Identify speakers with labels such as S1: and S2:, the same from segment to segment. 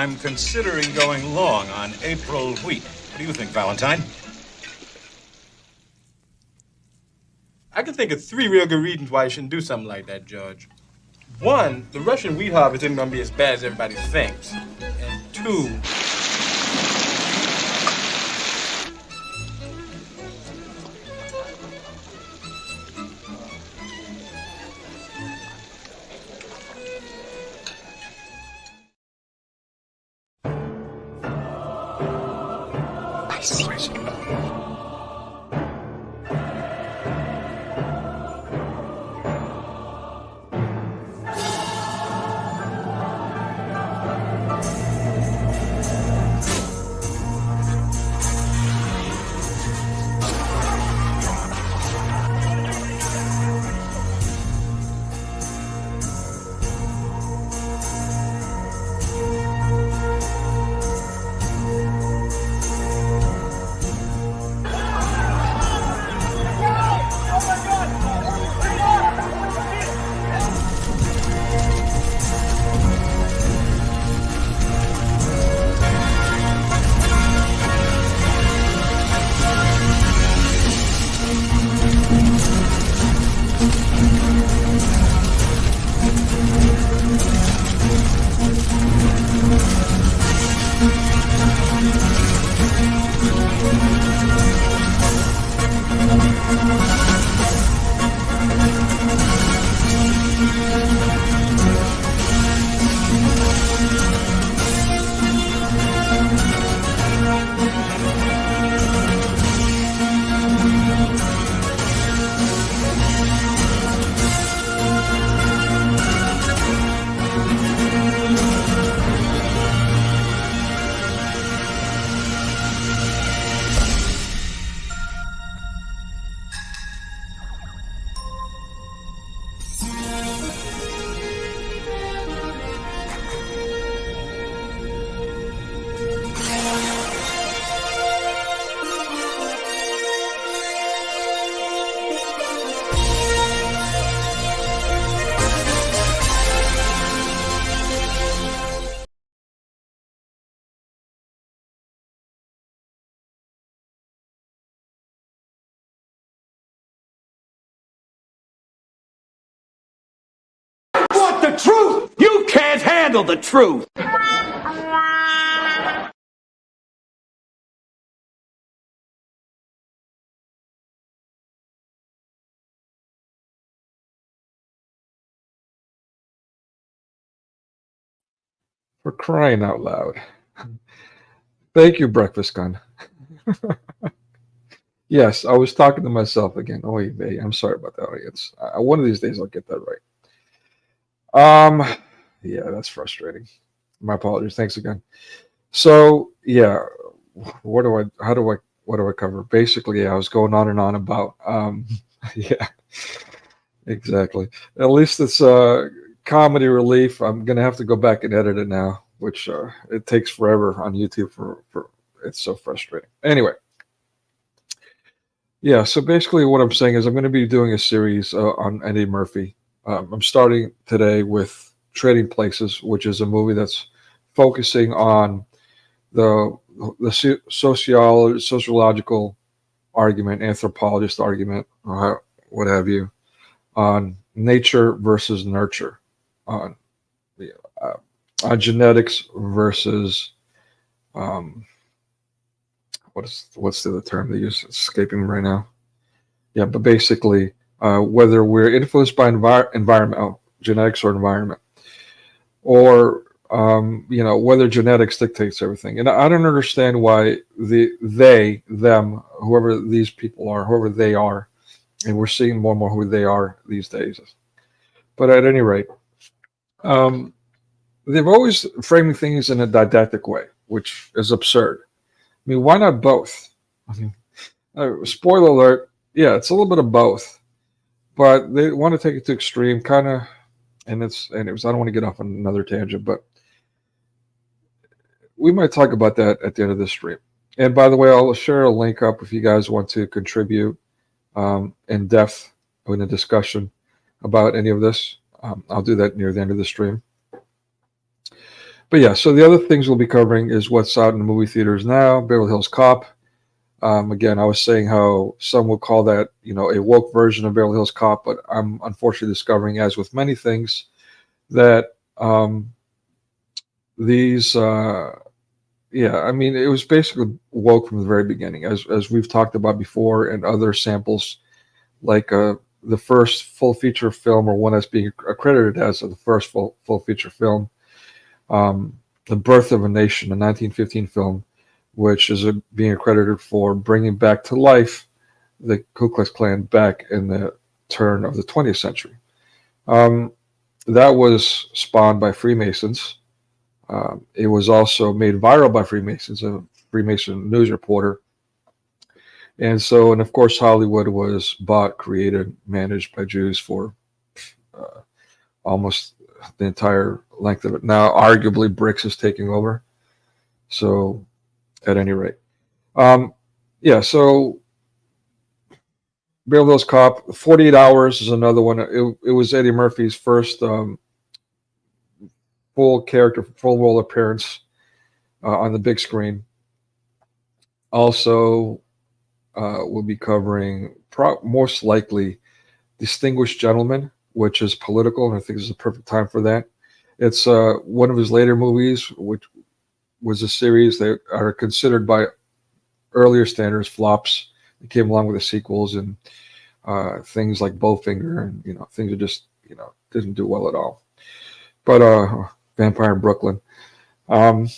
S1: I'm considering going long on April wheat. What do you think, Valentine?
S2: I can think of 3 real good reasons why you shouldn't do something like that, Judge. 1, the Russian wheat harvest isn't going to be as bad as everybody thinks. And 2,
S3: I see.
S4: Want the truth? You can't handle the truth.
S5: For crying out loud. Thank you, Breakfast Gun. Yes, I was talking to myself again. Oh, I'm sorry about that, audience. One of these days I'll get that right. Yeah, that's frustrating. My apologies. Thanks again. So, yeah, what do I cover? Basically, yeah, I was going on and on about, yeah, exactly. At least it's comedy relief. I'm gonna have to go back and edit it now, which it takes forever on YouTube for it's so frustrating. Anyway. Yeah, so basically what I'm saying is I'm going to be doing a series on Eddie Murphy. I'm starting today with Trading Places, which is a movie that's focusing on the sociological argument, anthropologist argument, what have you, on nature versus nurture, on genetics versus what's the other term they use? It's escaping me right now. Yeah, but basically, whether we're influenced by environment, genetics or environment, or whether genetics dictates everything. And I don't understand why them, whoever these people are, whoever they are, and we're seeing more and more who they are these days. But at any rate, they've always framed things in a didactic way, which is absurd. I mean, why not both? I mean, spoiler alert, yeah, it's a little bit of both, but they want to take it to extreme, kind of, and it was. I don't want to get off on another tangent, but we might talk about that at the end of this stream. And by the way, I'll share a link up if you guys want to contribute in depth in a discussion about any of this. I'll do that near the end of the stream. But yeah, so the other things we'll be covering is what's out in the movie theaters now, Beverly Hills Cop. Again, I was saying how some will call that, a woke version of Beverly Hills Cop, but I'm unfortunately discovering, as with many things, that these, I mean, it was basically woke from the very beginning, as we've talked about before, and other samples, like the first full feature film, or one that's being accredited as the first full feature film, The Birth of a Nation, a 1915 film, which is being accredited for bringing back to life the Ku Klux Klan back in the turn of the 20th century. That was spawned by Freemasons. It was also made viral by Freemasons, a Freemason news reporter. And of course, Hollywood was bought, created, managed by Jews for almost the entire length of it. Now, arguably, BRICS is taking over. So, at any rate. So Beverly Hills Cop, 48 Hours is another one. It was Eddie Murphy's first full role appearance on the big screen. Also, we'll be covering most likely Distinguished Gentleman, which is political, and I think this is a perfect time for that. It's one of his later movies, which was a series that are considered by earlier standards flops. It came along with the sequels, and things like Bowfinger, and things that just didn't do well at all. But Vampire in Brooklyn. But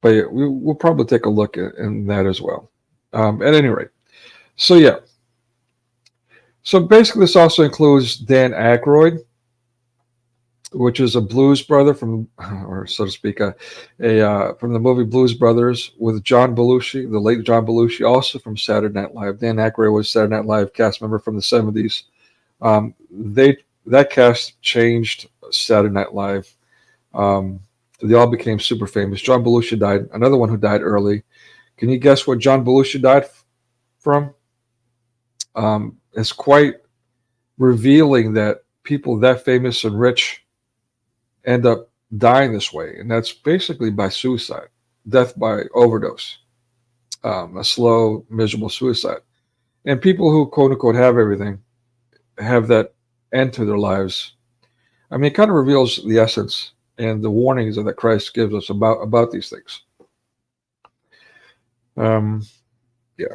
S5: yeah, we'll probably take a look in that as well. At any rate, so basically this also includes Dan Aykroyd, which is a blues brother from, or so to speak, from the movie Blues Brothers, with John Belushi, the late John Belushi, also from Saturday Night Live. Dan Aykroyd was a Saturday Night Live cast member from the 70s. That cast changed Saturday Night Live. They all became super famous. John Belushi died. Another one who died early. Can you guess what John Belushi died from? It's quite revealing that people that famous and rich end up dying this way, and that's basically by suicide, death by overdose, a slow, miserable suicide. And people who quote unquote have everything have that end to their lives. I mean, it kind of reveals the essence and the warnings that Christ gives us about these things.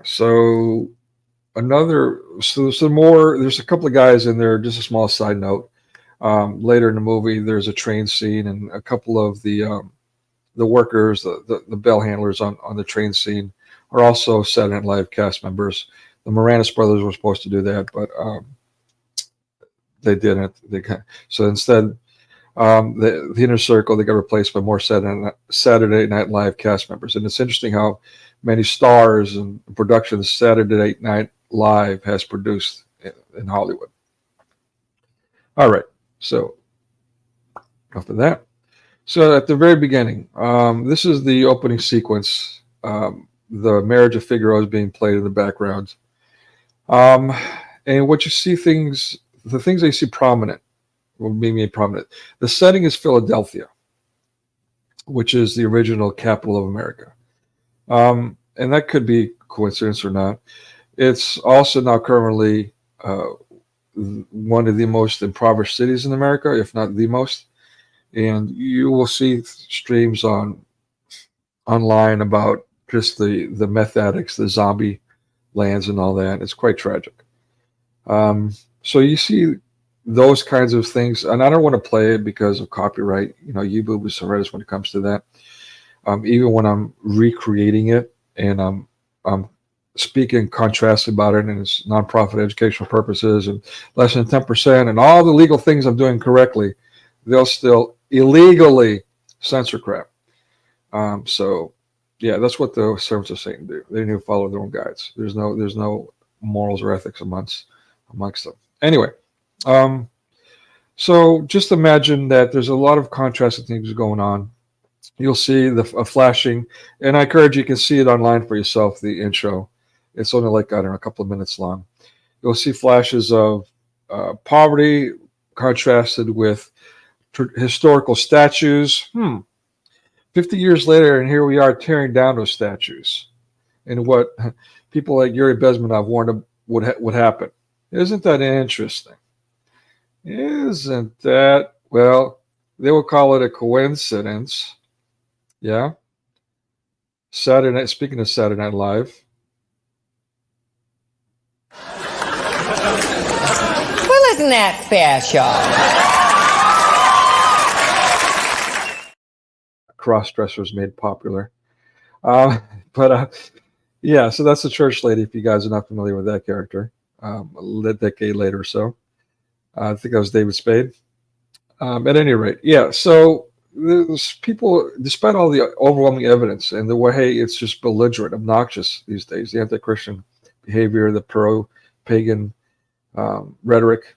S5: So more. There's a couple of guys in there. Just a small side note. Later in the movie, there's a train scene, and a couple of the workers, the bell handlers on the train scene, are also Saturday Night Live cast members. The Moranis brothers were supposed to do that, but they didn't. So instead, the inner circle, they got replaced by more Saturday Night Live cast members. And it's interesting how many stars and productions Saturday Night Live has produced in Hollywood. All right. So after that, so at the very beginning, this is the opening sequence. The Marriage of Figaro is being played in the background. And what you see the things that you see prominent will be made prominent. The setting is Philadelphia, which is the original capital of America. And that could be coincidence or not. It's also now currently one of the most impoverished cities in America, if not the most. And you will see streams online about just the meth addicts, the zombie lands and all that. It's quite tragic. So you see those kinds of things, and I don't want to play it because of copyright. YouBoob is horrendous when it comes to that. Even when I'm recreating it and I'm speaking contrasting about it and it's nonprofit educational purposes and less than 10% and all the legal things I'm doing correctly, they'll still illegally censor crap. So yeah, that's what the servants of Satan do. They need to follow their own guides. There's no morals or ethics amongst them. Anyway, so just imagine that there's a lot of contrasting things going on. You'll see a flashing, and I encourage you can see it online for yourself, the intro. It's only like, a couple of minutes long. You'll see flashes of poverty contrasted with historical statues. 50 years later, and here we are tearing down those statues. And what people like Yuri Bezmenov warned would happen. Isn't that interesting? Isn't that, well, they will call it a coincidence. Yeah. Saturday night, speaking of Saturday Night Live.
S3: Well, isn't that special?
S5: Cross-dressers made popular. Yeah, so that's the church lady, if you guys are not familiar with that character. A decade later or so. I think that was David Spade. At any rate, yeah, so there's people, despite all the overwhelming evidence and the way it's just belligerent, obnoxious these days, the anti-Christian behavior, the pro-pagan rhetoric,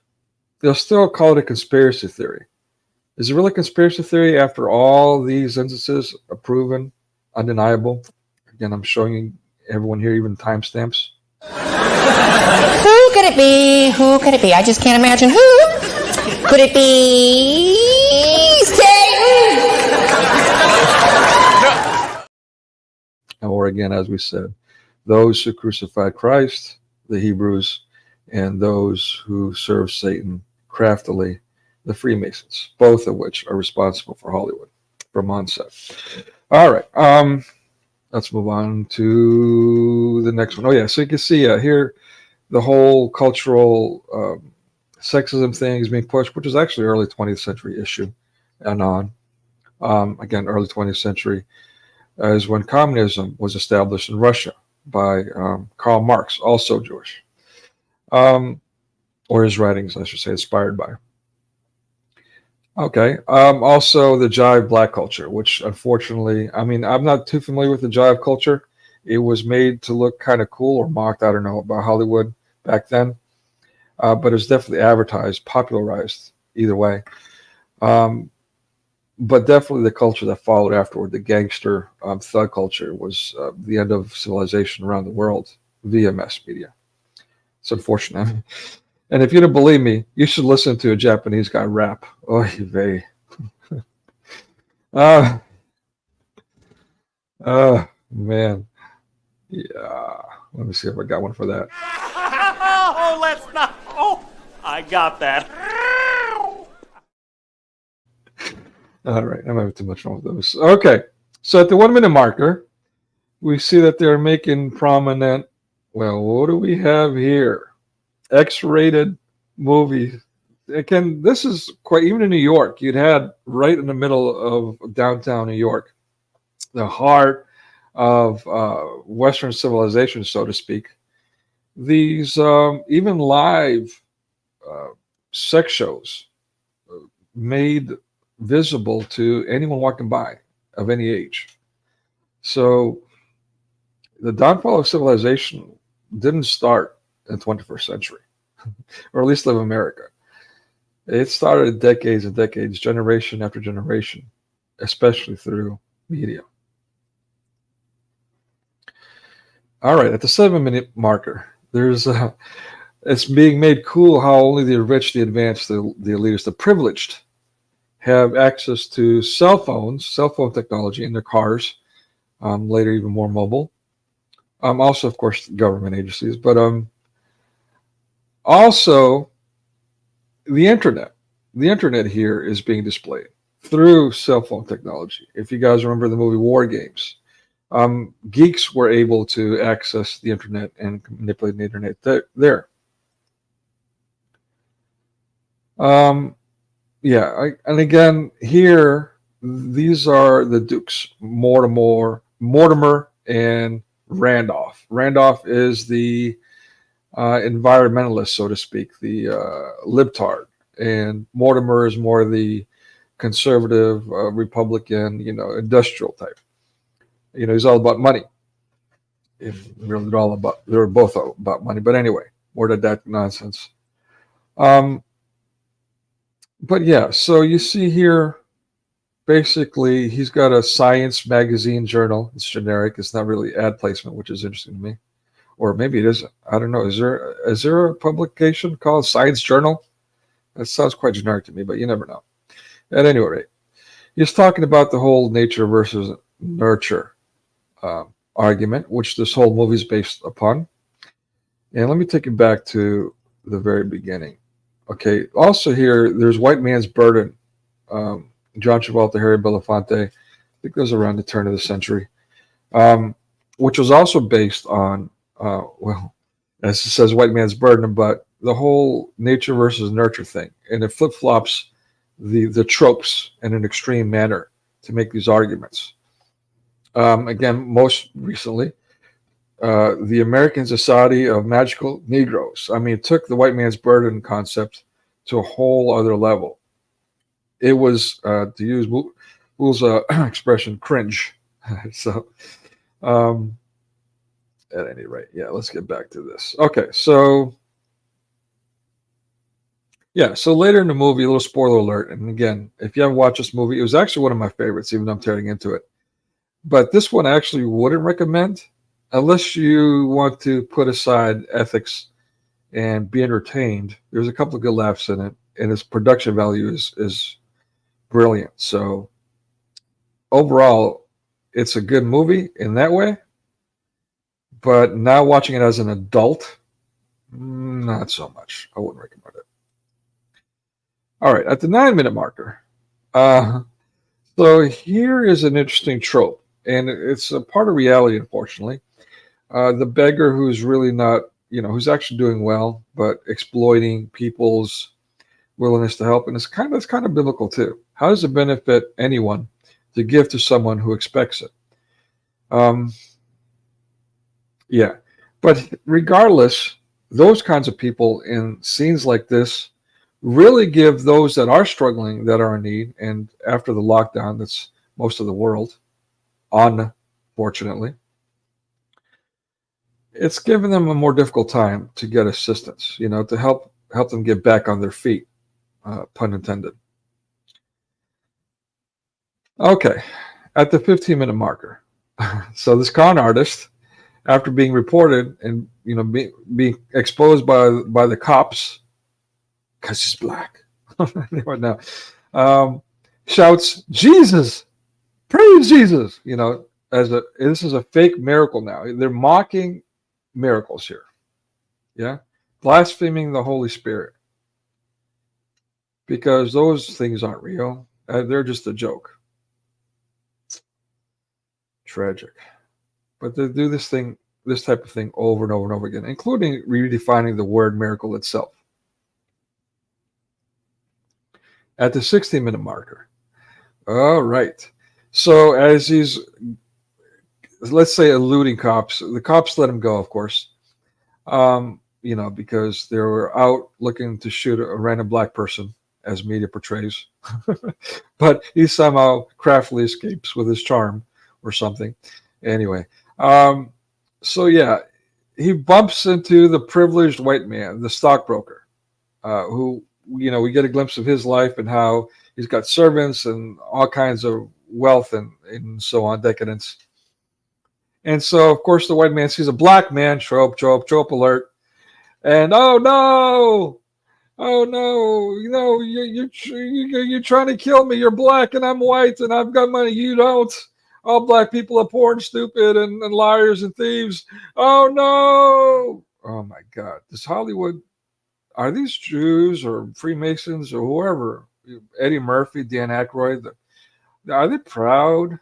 S5: they'll still call it a conspiracy theory. Is it really a conspiracy theory after all these instances are proven, undeniable? Again, I'm showing everyone here even timestamps.
S3: Who could it be? Who could it be? I just can't imagine who. Could it be Satan?
S5: Or again, as we said, those who crucified Christ, the Hebrews, and those who serve Satan craftily, the Freemasons, both of which are responsible for Hollywood from onset. All right, let's move on to the next one. Oh yeah, so you can see here the whole cultural sexism thing is being pushed, which is actually early 20th century issue and on. Again, early 20th century is when communism was established in Russia by Karl Marx, also Jewish, or his writings, I should say, inspired by. Okay. Also, the jive black culture, which unfortunately, I mean, I'm not too familiar with the jive culture. It was made to look kind of cool or mocked, I don't know, about Hollywood back then. But it was definitely advertised, popularized, either way. But definitely the culture that followed afterward, the gangster thug culture, was the end of civilization around the world via mass media. It's unfortunate. And if you don't believe me, you should listen to a Japanese guy rap. Oy vey. Man. Yeah. Let me see if I got one for that.
S4: Oh, let's not. Oh, I got that.
S5: All right. I'm having too much fun with those. Okay. So at the 1 minute marker, we see that they're making prominent. Well, what do we have here? X-rated movie. Again, this is quite, even in New York, you'd had right in the middle of downtown New York, the heart of Western civilization, so to speak. These even live sex shows made visible to anyone walking by of any age. So the downfall of civilization didn't start in the 21st century, or at least of America. It started decades and decades, generation after generation, especially through media. All right, at the 7 minute marker, there's it's being made cool how only the rich, the advanced, the elitists, the privileged have access to cell phone technology in their cars, later even more mobile. Also, of course, government agencies, but also the internet. The internet here is being displayed through cell phone technology. If you guys remember the movie War Games, geeks were able to access the internet and manipulate the internet there. Yeah, and again, here, these are the Dukes, Mortimer, and Randolph. Randolph is the environmentalist, so to speak, the libtard, and Mortimer is more the conservative, Republican, industrial type. He's all about money. Really, they're both about money. But anyway, more didactic nonsense. But yeah, so you see here, basically, he's got a science magazine journal. It's generic. It's not really ad placement, which is interesting to me. Or maybe it isn't. I don't know. Is there a publication called Science Journal? That sounds quite generic to me, but you never know. At any rate, He's talking about the whole nature versus nurture argument, which this whole movie is based upon. And let me take you back to the very beginning. Okay. Also here, there's White Man's Burden. John Travolta, Harry Belafonte. I think it was around the turn of the century, which was also based on, well, as it says, White Man's Burden, but the whole nature versus nurture thing. And it flip-flops the tropes in an extreme manner to make these arguments. Again, most recently, the American Society of Magical Negroes. I mean, it took the white man's burden concept to a whole other level. It was, to use Wool's expression, cringe. So, at any rate, yeah, let's get back to this. Okay, so, yeah, so later in the movie, a little spoiler alert. And again, if you haven't watched this movie, it was actually one of my favorites, even though I'm tearing into it. But this one I actually wouldn't recommend unless you want to put aside ethics and be entertained. There's a couple of good laughs in it, and its production value is brilliant. So overall, it's a good movie in that way. But now watching it as an adult, not so much. I wouldn't recommend it. All right, at the 9-minute marker. So here is an interesting trope, and it's a part of reality, unfortunately. The beggar who's really not, who's actually doing well, but exploiting people's willingness to help. And it's kind of biblical too. How does it benefit anyone to give to someone who expects it? Yeah, but regardless, those kinds of people in scenes like this really give those that are struggling, that are in need, and after the lockdown, that's most of the world, unfortunately, it's given them a more difficult time to get assistance, to help them get back on their feet, pun intended. Okay, at the 15-minute marker. So this con artist, after being reported and being exposed by the cops, because he's black, now, shouts, "Jesus, praise Jesus!" This is a fake miracle now. They're mocking miracles here, yeah, blaspheming the Holy Spirit, because those things aren't real. They're just a joke. Tragic. But they do this type of thing over and over and over again, including redefining the word miracle itself. At the 16-minute marker. All right. So as he's, let's say, eluding cops, the cops let him go, of course, because they were out looking to shoot a random black person, as media portrays. But he somehow craftily escapes with his charm or something. Anyway, so yeah, he bumps into the privileged white man, the stockbroker, who, we get a glimpse of his life and how he's got servants and all kinds of wealth and so on, decadence. And so, of course, the white man sees a black man, trope alert. And oh no, you're trying to kill me. You're black and I'm white and I've got money. You don't. All black people are poor and stupid and liars and thieves. Oh no! Oh my God! Does Hollywood, are these Jews or Freemasons or whoever, Eddie Murphy, Dan Aykroyd, are they proud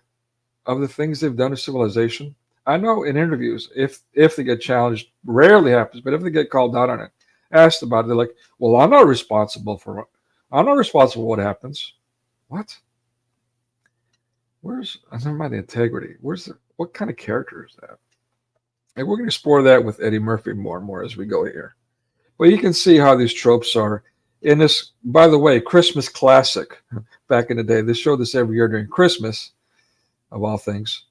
S5: of the things they've done to civilization? I know in interviews, if they get challenged, rarely happens, but if they get called out on it, asked about it, they're like, "Well, I'm not responsible for what happens." What? Never mind the integrity. What kind of character is that? And we're going to explore that with Eddie Murphy more and more as we go here. But you can see how these tropes are in this, by the way, Christmas classic back in the day. They showed this every year during Christmas, of all things.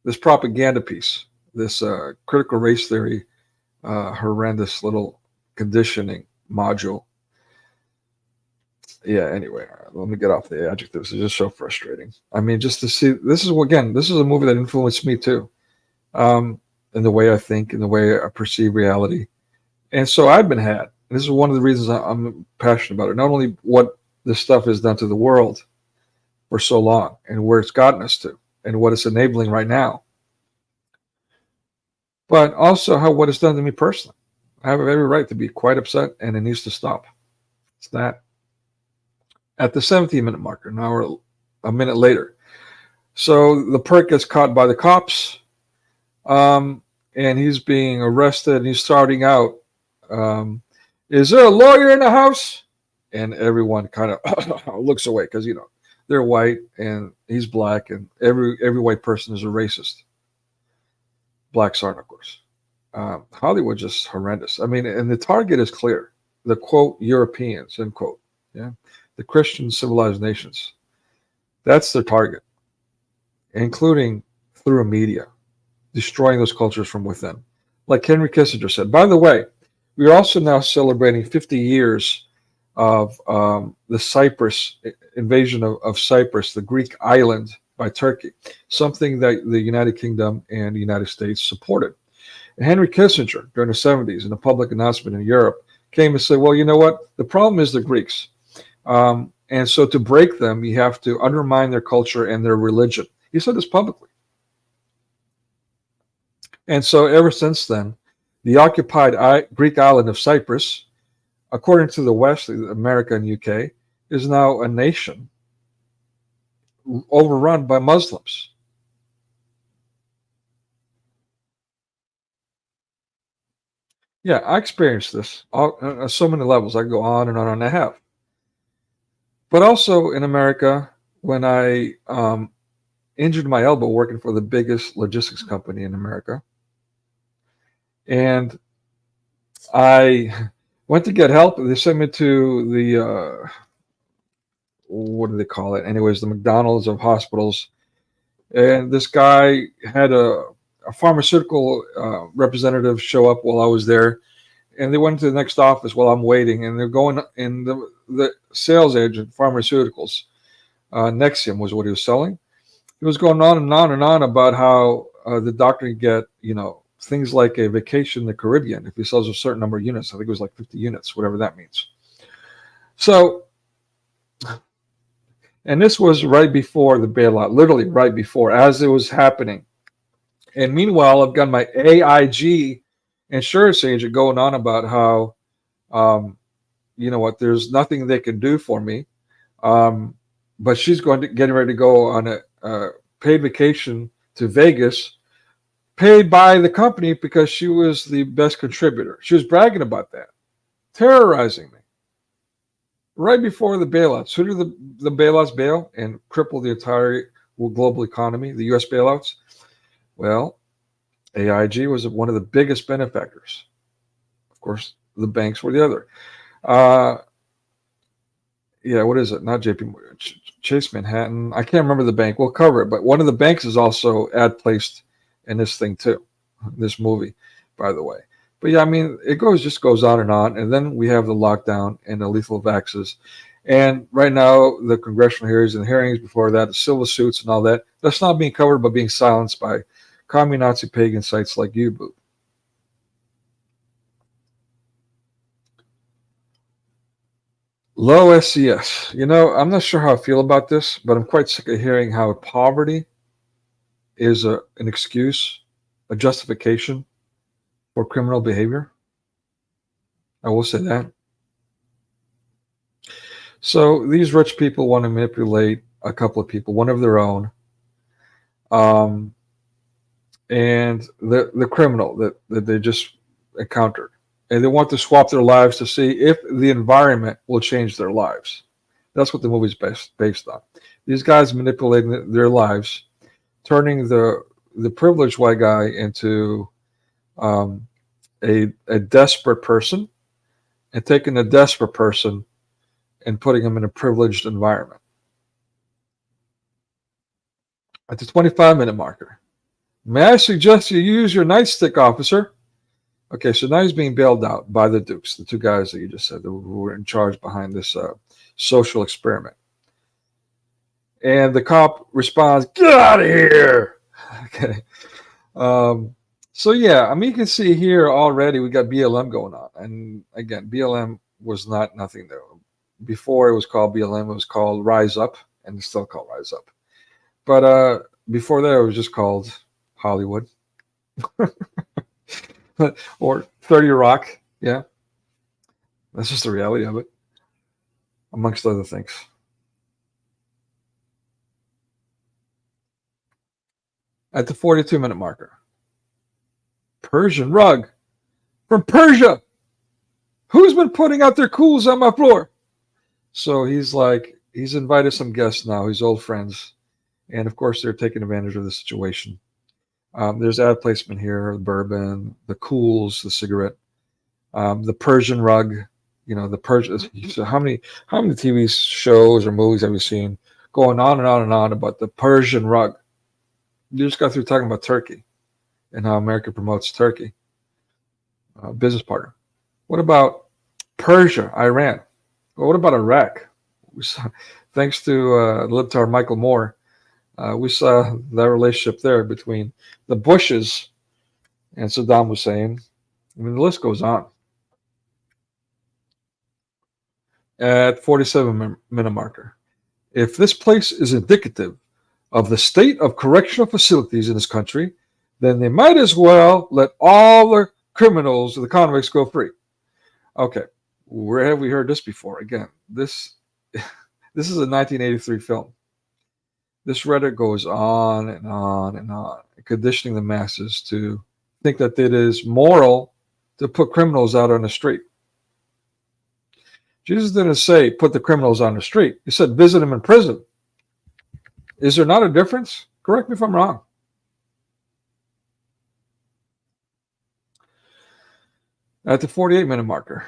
S5: This propaganda piece, this critical race theory, horrendous little conditioning module. Yeah, anyway, let me get off the adjectives. It's just so frustrating. I mean, just to see, this is a movie that influenced me too, in the way I think, in the way I perceive reality. And so I've been had. This is one of the reasons I'm passionate about it. Not only what this stuff has done to the world for so long and where it's gotten us to and what it's enabling right now. But also what it's done to me personally. I have every right to be quite upset, and it needs to stop. It's that. At the 17-minute marker, now we're a minute later. So the perk gets caught by the cops, and he's being arrested, and he's starting out, is there a lawyer in the house? And everyone kind of looks away because, you know, they're white and he's black, and every white person is a racist. Blacks aren't, of course. Hollywood just horrendous. I mean, and the target is clear. The quote, Europeans, end quote. Yeah. The Christian civilized nations. That's their target, including through media, destroying those cultures from within. Like Henry Kissinger said. By the way, we're also now celebrating 50 years of the Cyprus invasion of Cyprus, the Greek island, by Turkey, something that the United Kingdom and the United States supported. And Henry Kissinger, during the 70s, in a public announcement in Europe, came and said, well, you know what? The problem is the Greeks. And so to break them, you have to undermine their culture and their religion. He said this publicly. And so ever since then, the occupied Greek island of Cyprus, according to the West, America and UK, is now a nation overrun by Muslims. Yeah, I experienced this on so many levels. I go on, and I have. But also in America, when I injured my elbow working for the biggest logistics company in America, and I went to get help. They sent me to the, what do they call it? Anyways, the McDonald's of hospitals. And this guy had a pharmaceutical representative show up while I was there. And they went to the next office while I'm waiting. And they're going in the sales agent, pharmaceuticals, Nexium was what he was selling. He was going on and on and on about how the doctor could get, you know, things like a vacation in the Caribbean if he sells a certain number of units. I think it was like 50 units, whatever that means. So, and this was right before the bailout, literally right before, as it was happening. And meanwhile, I've got my AIG insurance agent going on about how, you know what, there's nothing they can do for me. But she's getting ready to go on a paid vacation to Vegas, paid by the company because she was the best contributor. She was bragging about that, terrorizing me. Right before the bailouts. Who did the bailouts bail and cripple the entire global economy, the U.S. bailouts? Well, AIG was one of the biggest benefactors. Of course, the banks were the other. Yeah, what is it? Not JP Morgan, Chase Manhattan. I can't remember the bank. We'll cover it. But one of the banks is also placed in this thing too, this movie, by the way. But yeah, I mean, it just goes on. And then we have the lockdown and the lethal vaxes. And right now, the congressional hearings and hearings before that, the civil suits and all that, that's not being covered but being silenced by communist pagan sites like YouBoob. Low SES. You know, I'm not sure how I feel about this, but I'm quite sick of hearing how poverty is an excuse, a justification for criminal behavior. I will say that. So these rich people want to manipulate a couple of people, one of their own, and the criminal that they just encountered. And they want to swap their lives to see if the environment will change their lives. That's what the movie's based on. These guys manipulating their lives, turning the privileged white guy into a desperate person, and taking a desperate person and putting him in a privileged environment. At the 25-minute marker, may I suggest you use your nightstick, officer? Okay, so now he's being bailed out by the Dukes, the two guys that you just said who were in charge behind this social experiment. And the cop responds, "Get out of here!" Okay. So yeah, I mean, you can see here already we got BLM going on, and again, BLM was nothing there. before it was called BLM, it was called Rise Up, and it's still called Rise Up. But before that, it was just called Hollywood or 30 Rock. Yeah, that's just the reality of it, amongst other things. At the 42-minute marker, Persian rug from Persia. Who's been putting out their cools on my floor? So he's invited some guests now, his old friends. And of course, they're taking advantage of the situation. There's ad placement here, the bourbon, the cools, the cigarette, the Persian rug, the Persian. So how many TV shows or movies have you seen going on and on and on about the Persian rug? You just got through talking about Turkey and how America promotes Turkey. Business partner. What about Persia, Iran? Well, what about Iraq? We saw, thanks to libtard Michael Moore, we saw that relationship there between the Bushes and Saddam Hussein. I mean, the list goes on. At 47-minute marker, if this place is indicative of the state of correctional facilities in this country, then they might as well let all the criminals, the convicts, go free. Okay, where have we heard this before? Again, this is a 1983 film. This rhetoric goes on and on and on, conditioning the masses to think that it is moral to put criminals out on the street. Jesus didn't say put the criminals on the street. He said visit them in prison. Is there not a difference? Correct me if I'm wrong. At the 48-minute marker,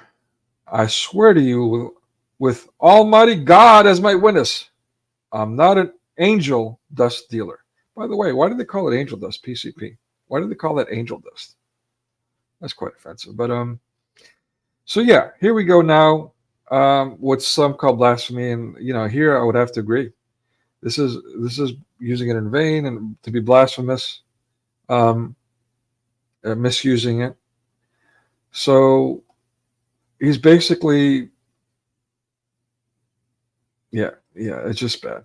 S5: I swear to you with Almighty God as my witness, I'm not an angel dust dealer. By the way, why did they call it angel dust, PCP? Why did they call that angel dust? That's quite offensive. But so yeah, here we go now. What some call blasphemy, and here I would have to agree. This is using it in vain and to be blasphemous, misusing it. So he's basically, it's just bad.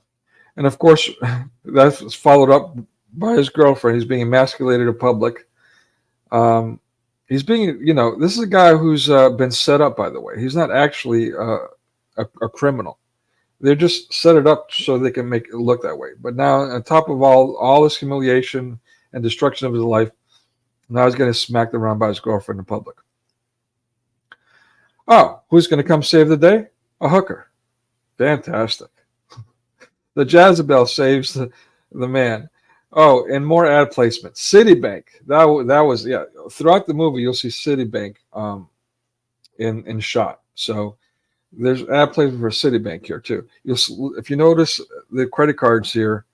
S5: And of course, that's followed up by his girlfriend. He's being emasculated in public. He's being, this is a guy who's been set up, by the way. He's not actually a criminal. They just set it up so they can make it look that way. But now, on top of all this humiliation and destruction of his life, now he's getting smacked around by his girlfriend in public. Oh, who's going to come save the day? A hooker. Fantastic. The Jezebel saves the man. Oh, and more ad placement. Citibank. That was throughout the movie, you'll see Citibank in shot. So there's ad placement for Citibank here too. If you notice the credit cards here,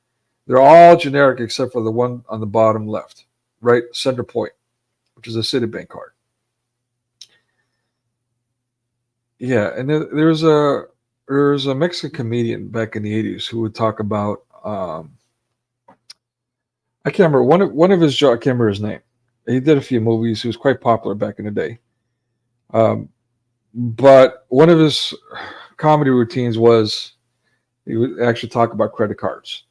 S5: they're all generic except for the one on the bottom left, right center point, which is a Citibank card. Yeah, and there's a Mexican comedian back in the 80s who would talk about I can't remember one of his I can't remember his name. He did a few movies. He was quite popular back in the day. But one of his comedy routines was he would actually talk about credit cards.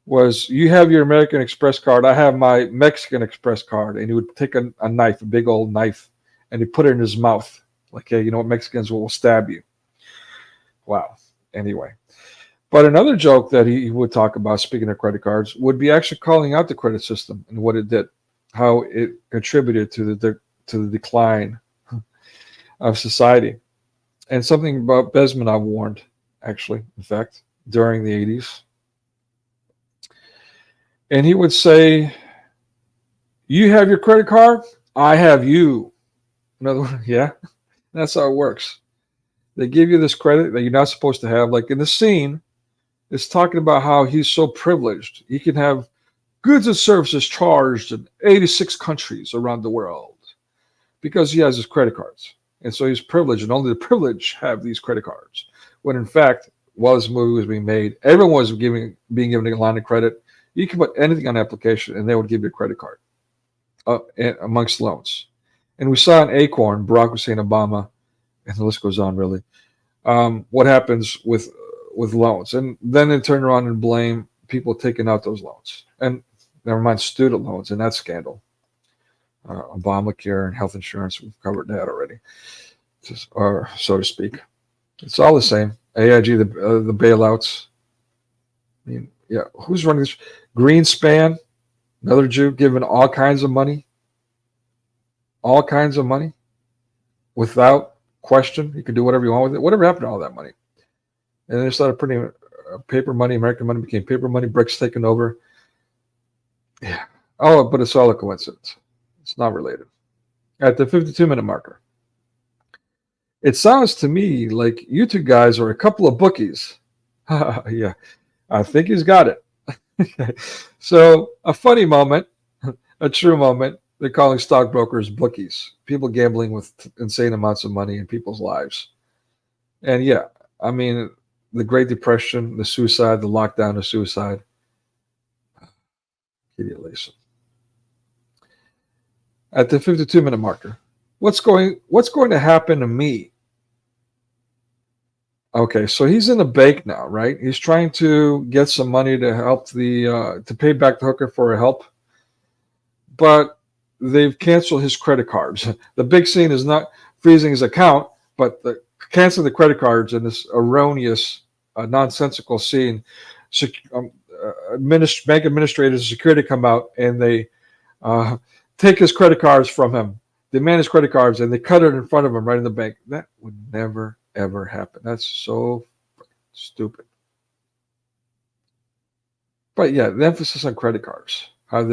S5: Was you have your American Express card, I have my Mexican Express card, and he would take a knife, a big old knife, and he put it in his mouth. Like, hey, Mexicans will stab you. Wow. Anyway. But another joke that he would talk about, speaking of credit cards, would be actually calling out the credit system and what it did, how it contributed to the decline of society. And something about Bezmenov warned, actually, in fact, during the 80s. And he would say, you have your credit card, I have you. In other words, yeah. That's how it works. They give you this credit that you're not supposed to have. Like in the scene, it's talking about how he's so privileged. He can have goods and services charged in 86 countries around the world because he has his credit cards. And so he's privileged, and only the privileged have these credit cards. When in fact, while this movie was being made, everyone was being given a line of credit. You can put anything on the application, and they would give you a credit card amongst loans. And we saw in Acorn, Barack Hussein Obama, and the list goes on really, what happens with loans, and then they turn around and blame people taking out those loans, and never mind student loans and that scandal. Obamacare and health insurance, we've covered that already, or so to speak. It's all the same. AIG, the bailouts. I mean, yeah, who's running this? Greenspan, another Jew, giving all kinds of money without question. You can do whatever you want with it. Whatever happened to all that money? And they started printing paper money. American money became paper money. BRICS taken over. Yeah. Oh, but it's all a coincidence. It's not related. At the 52-minute marker, it sounds to me like you two guys are a couple of bookies. Yeah, I think he's got it. So a funny moment, a true moment. They're calling stockbrokers bookies, people gambling with insane amounts of money in people's lives. And yeah, I mean, the Great Depression, the suicide, the lockdown of suicide. Idiot Lisa. At the 52-minute marker, what's going to happen to me? Okay, so he's in a bank now, right? He's trying to get some money to help to pay back the hooker for her help, but they've canceled his credit cards. The big scene is not freezing his account, but canceling the credit cards in this erroneous, nonsensical scene. Bank administrators and security come out and they take his credit cards from him. They demand his credit cards and they cut it in front of him right in the bank. That would never, ever happen. That's so stupid. But yeah, the emphasis on credit cards, how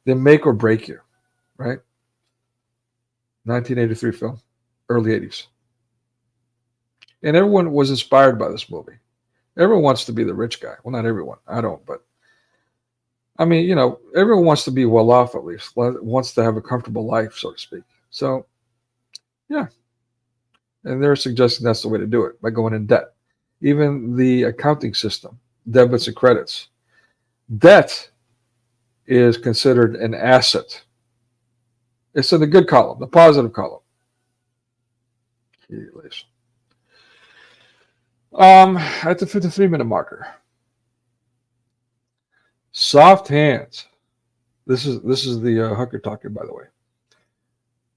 S5: they make or break you, right? 1983 film, early 80s. And everyone was inspired by this movie. Everyone wants to be the rich guy. Well, not everyone. I don't, but I mean, you know, everyone wants to be well off at least, wants to have a comfortable life, so to speak. So, yeah. And they're suggesting that's the way to do it, by going in debt. Even the accounting system, debits and credits. Debt is considered an asset. It's in the good column, the positive column. At the 53-minute marker. Soft hands. This is the hooker talking, by the way.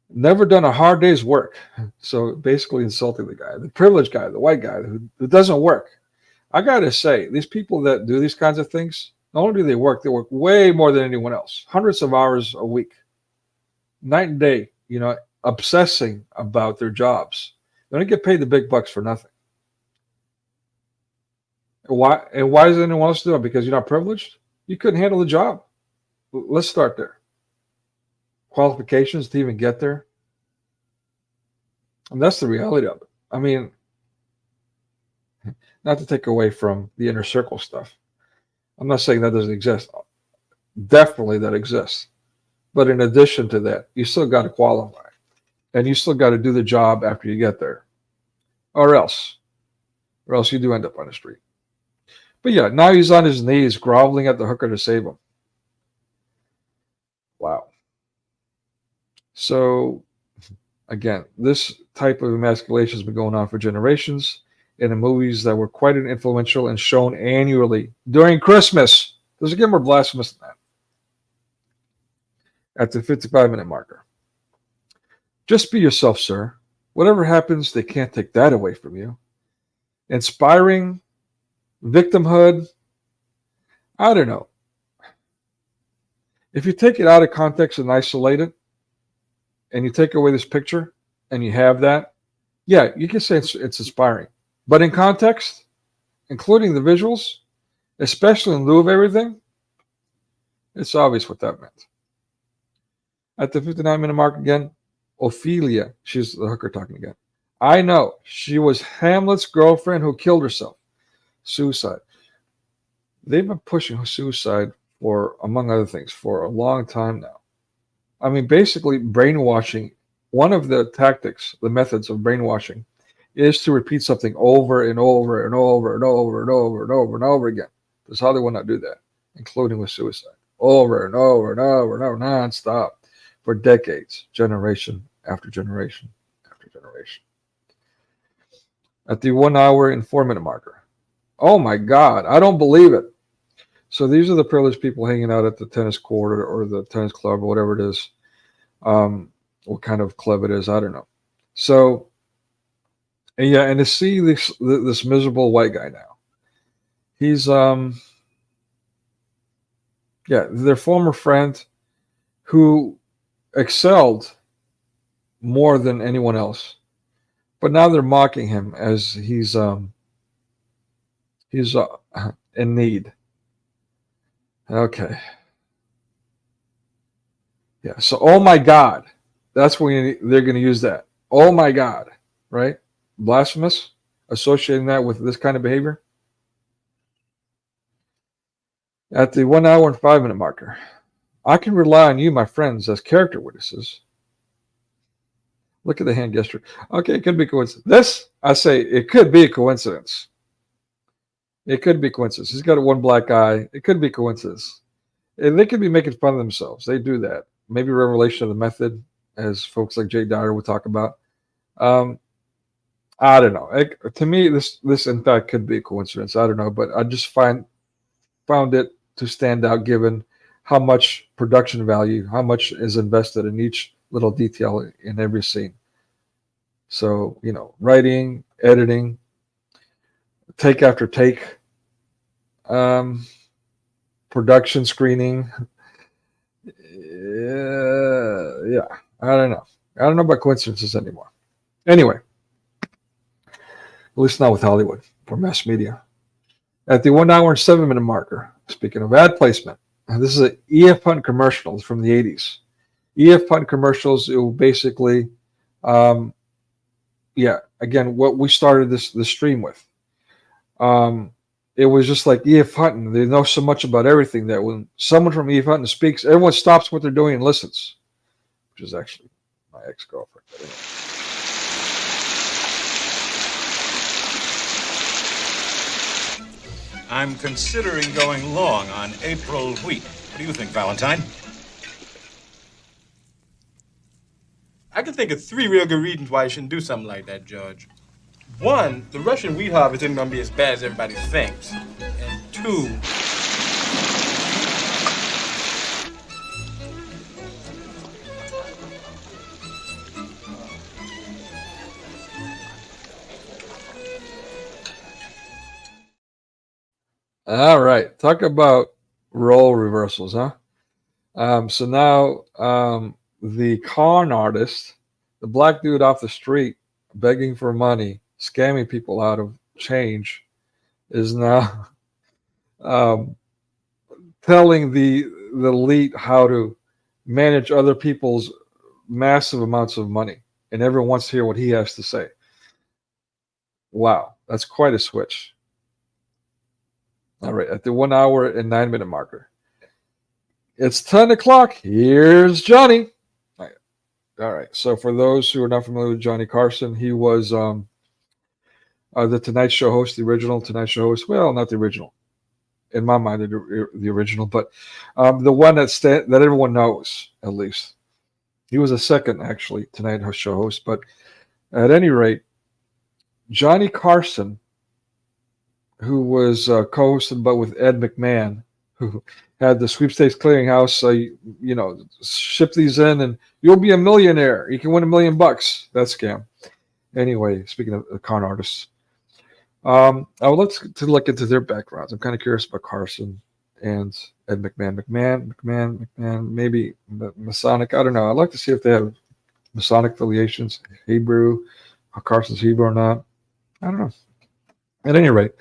S5: Never done a hard day's work. So basically insulting the guy, the privileged guy, the white guy who doesn't work. I got to say, these people that do these kinds of things, not only do they work way more than anyone else. Hundreds of hours a week. Night and day, you know, obsessing about their jobs. They don't get paid the big bucks for nothing. Why does anyone else do it? Because you're not privileged? You couldn't handle the job. Let's start there. Qualifications to even get there. And that's the reality of it. I mean, not to take away from the inner circle stuff. I'm not saying that doesn't exist. Definitely that exists. But in addition to that, you still got to qualify. And you still got to do the job after you get there. Or else you do end up on the street. But yeah, now he's on his knees groveling at the hooker to save him. Wow. So, again, this type of emasculation has been going on for generations in the movies that were quite influential and shown annually during Christmas. Does it get more blasphemous than that? At the 55-minute marker. Just be yourself, sir. Whatever happens, they can't take that away from you. Inspiring victimhood. I don't know. If you take it out of context and isolate it, and you take away this picture, and you have that, yeah, you can say it's inspiring. But in context, including the visuals, especially in lieu of everything, it's obvious what that meant. At the 59-minute mark again, Ophelia, she's the hooker talking again. I know, she was Hamlet's girlfriend who killed herself. Suicide. They've been pushing suicide for, among other things, for a long time now. I mean, basically brainwashing, one of the tactics, the methods of brainwashing, is to repeat something over and over and over and over and over and over and over again. Because how they will not do that, including with suicide. Over and over and over and over, non-stop, for decades, generation after generation after generation. at the 1 hour and 4 minute marker. Oh my God, I don't believe it. So these are the privileged people hanging out at the tennis court or the tennis club or whatever it is. What kind of club it is, I don't know. So, and yeah, and to see this miserable white guy now. He's their former friend who excelled more than anyone else. But now they're mocking him as he's in need. Okay. Yeah. So, oh my God, that's when they're going to use that. Oh my God, right? Blasphemous, associating that with this kind of behavior. At the 1 hour and 5 minute marker, I can rely on you, my friends, as character witnesses. Look at the hand gesture. Okay, it could be coincidence. This, I say, it could be a coincidence. It could be coincidence. He's got one black eye. It could be coincidence. And they could be making fun of themselves. They do that. Maybe revelation of the method, as folks like Jay Dyer would talk about. I don't know. To me, this in fact could be a coincidence. I don't know, but I just found it to stand out given how much production value, how much is invested in each little detail in every scene. So, writing, editing, take after take, production, screening. Yeah, I don't know. I don't know about coincidences anymore. Anyway, at least not with Hollywood or mass media. At the 1 hour and 7 minute marker, speaking of ad placement, and this is an E.F. Hunt commercial from the 80s. E.F. Hunt commercials, it will basically, again, what we started this stream with. It was just like E.F. Hunton. They know so much about everything that when someone from E.F. Hunton speaks, everyone stops what they're doing and listens, which is actually my ex-girlfriend.
S1: I'm considering going long on April wheat. What do you think, Valentine?
S2: I can think of 3 real good reasons why you shouldn't do something like that, Judge. 1, the Russian wheat harvest isn't going to be as bad as everybody thinks. And 2,
S5: All right. Talk about role reversals, huh? So now the con artist, the black dude off the street begging for money, scamming people out of change, is now telling the elite how to manage other people's massive amounts of money. And everyone wants to hear what he has to say. Wow, that's quite a switch. All right, at the 1 hour and 9 minute marker. It's 10 o'clock. Here's Johnny. All right. So for those who are not familiar with Johnny Carson, he was the Tonight Show host, the original Tonight Show host. Well, not the original. In my mind, the original, but the one that everyone knows, at least. He was a second, actually, Tonight Show host. But at any rate, Johnny Carson, who was co-hosted but with Ed McMahon, who had the sweepstakes clearinghouse, ship these in and you'll be a millionaire. You can win $1 million. That scam. Anyway, speaking of con artists, I would like to look into their backgrounds. I'm kind of curious about Carson and Ed McMahon, maybe Masonic. I don't know. I'd like to see if they have Masonic affiliations, Hebrew, Carson's Hebrew or not. I don't know. At any rate,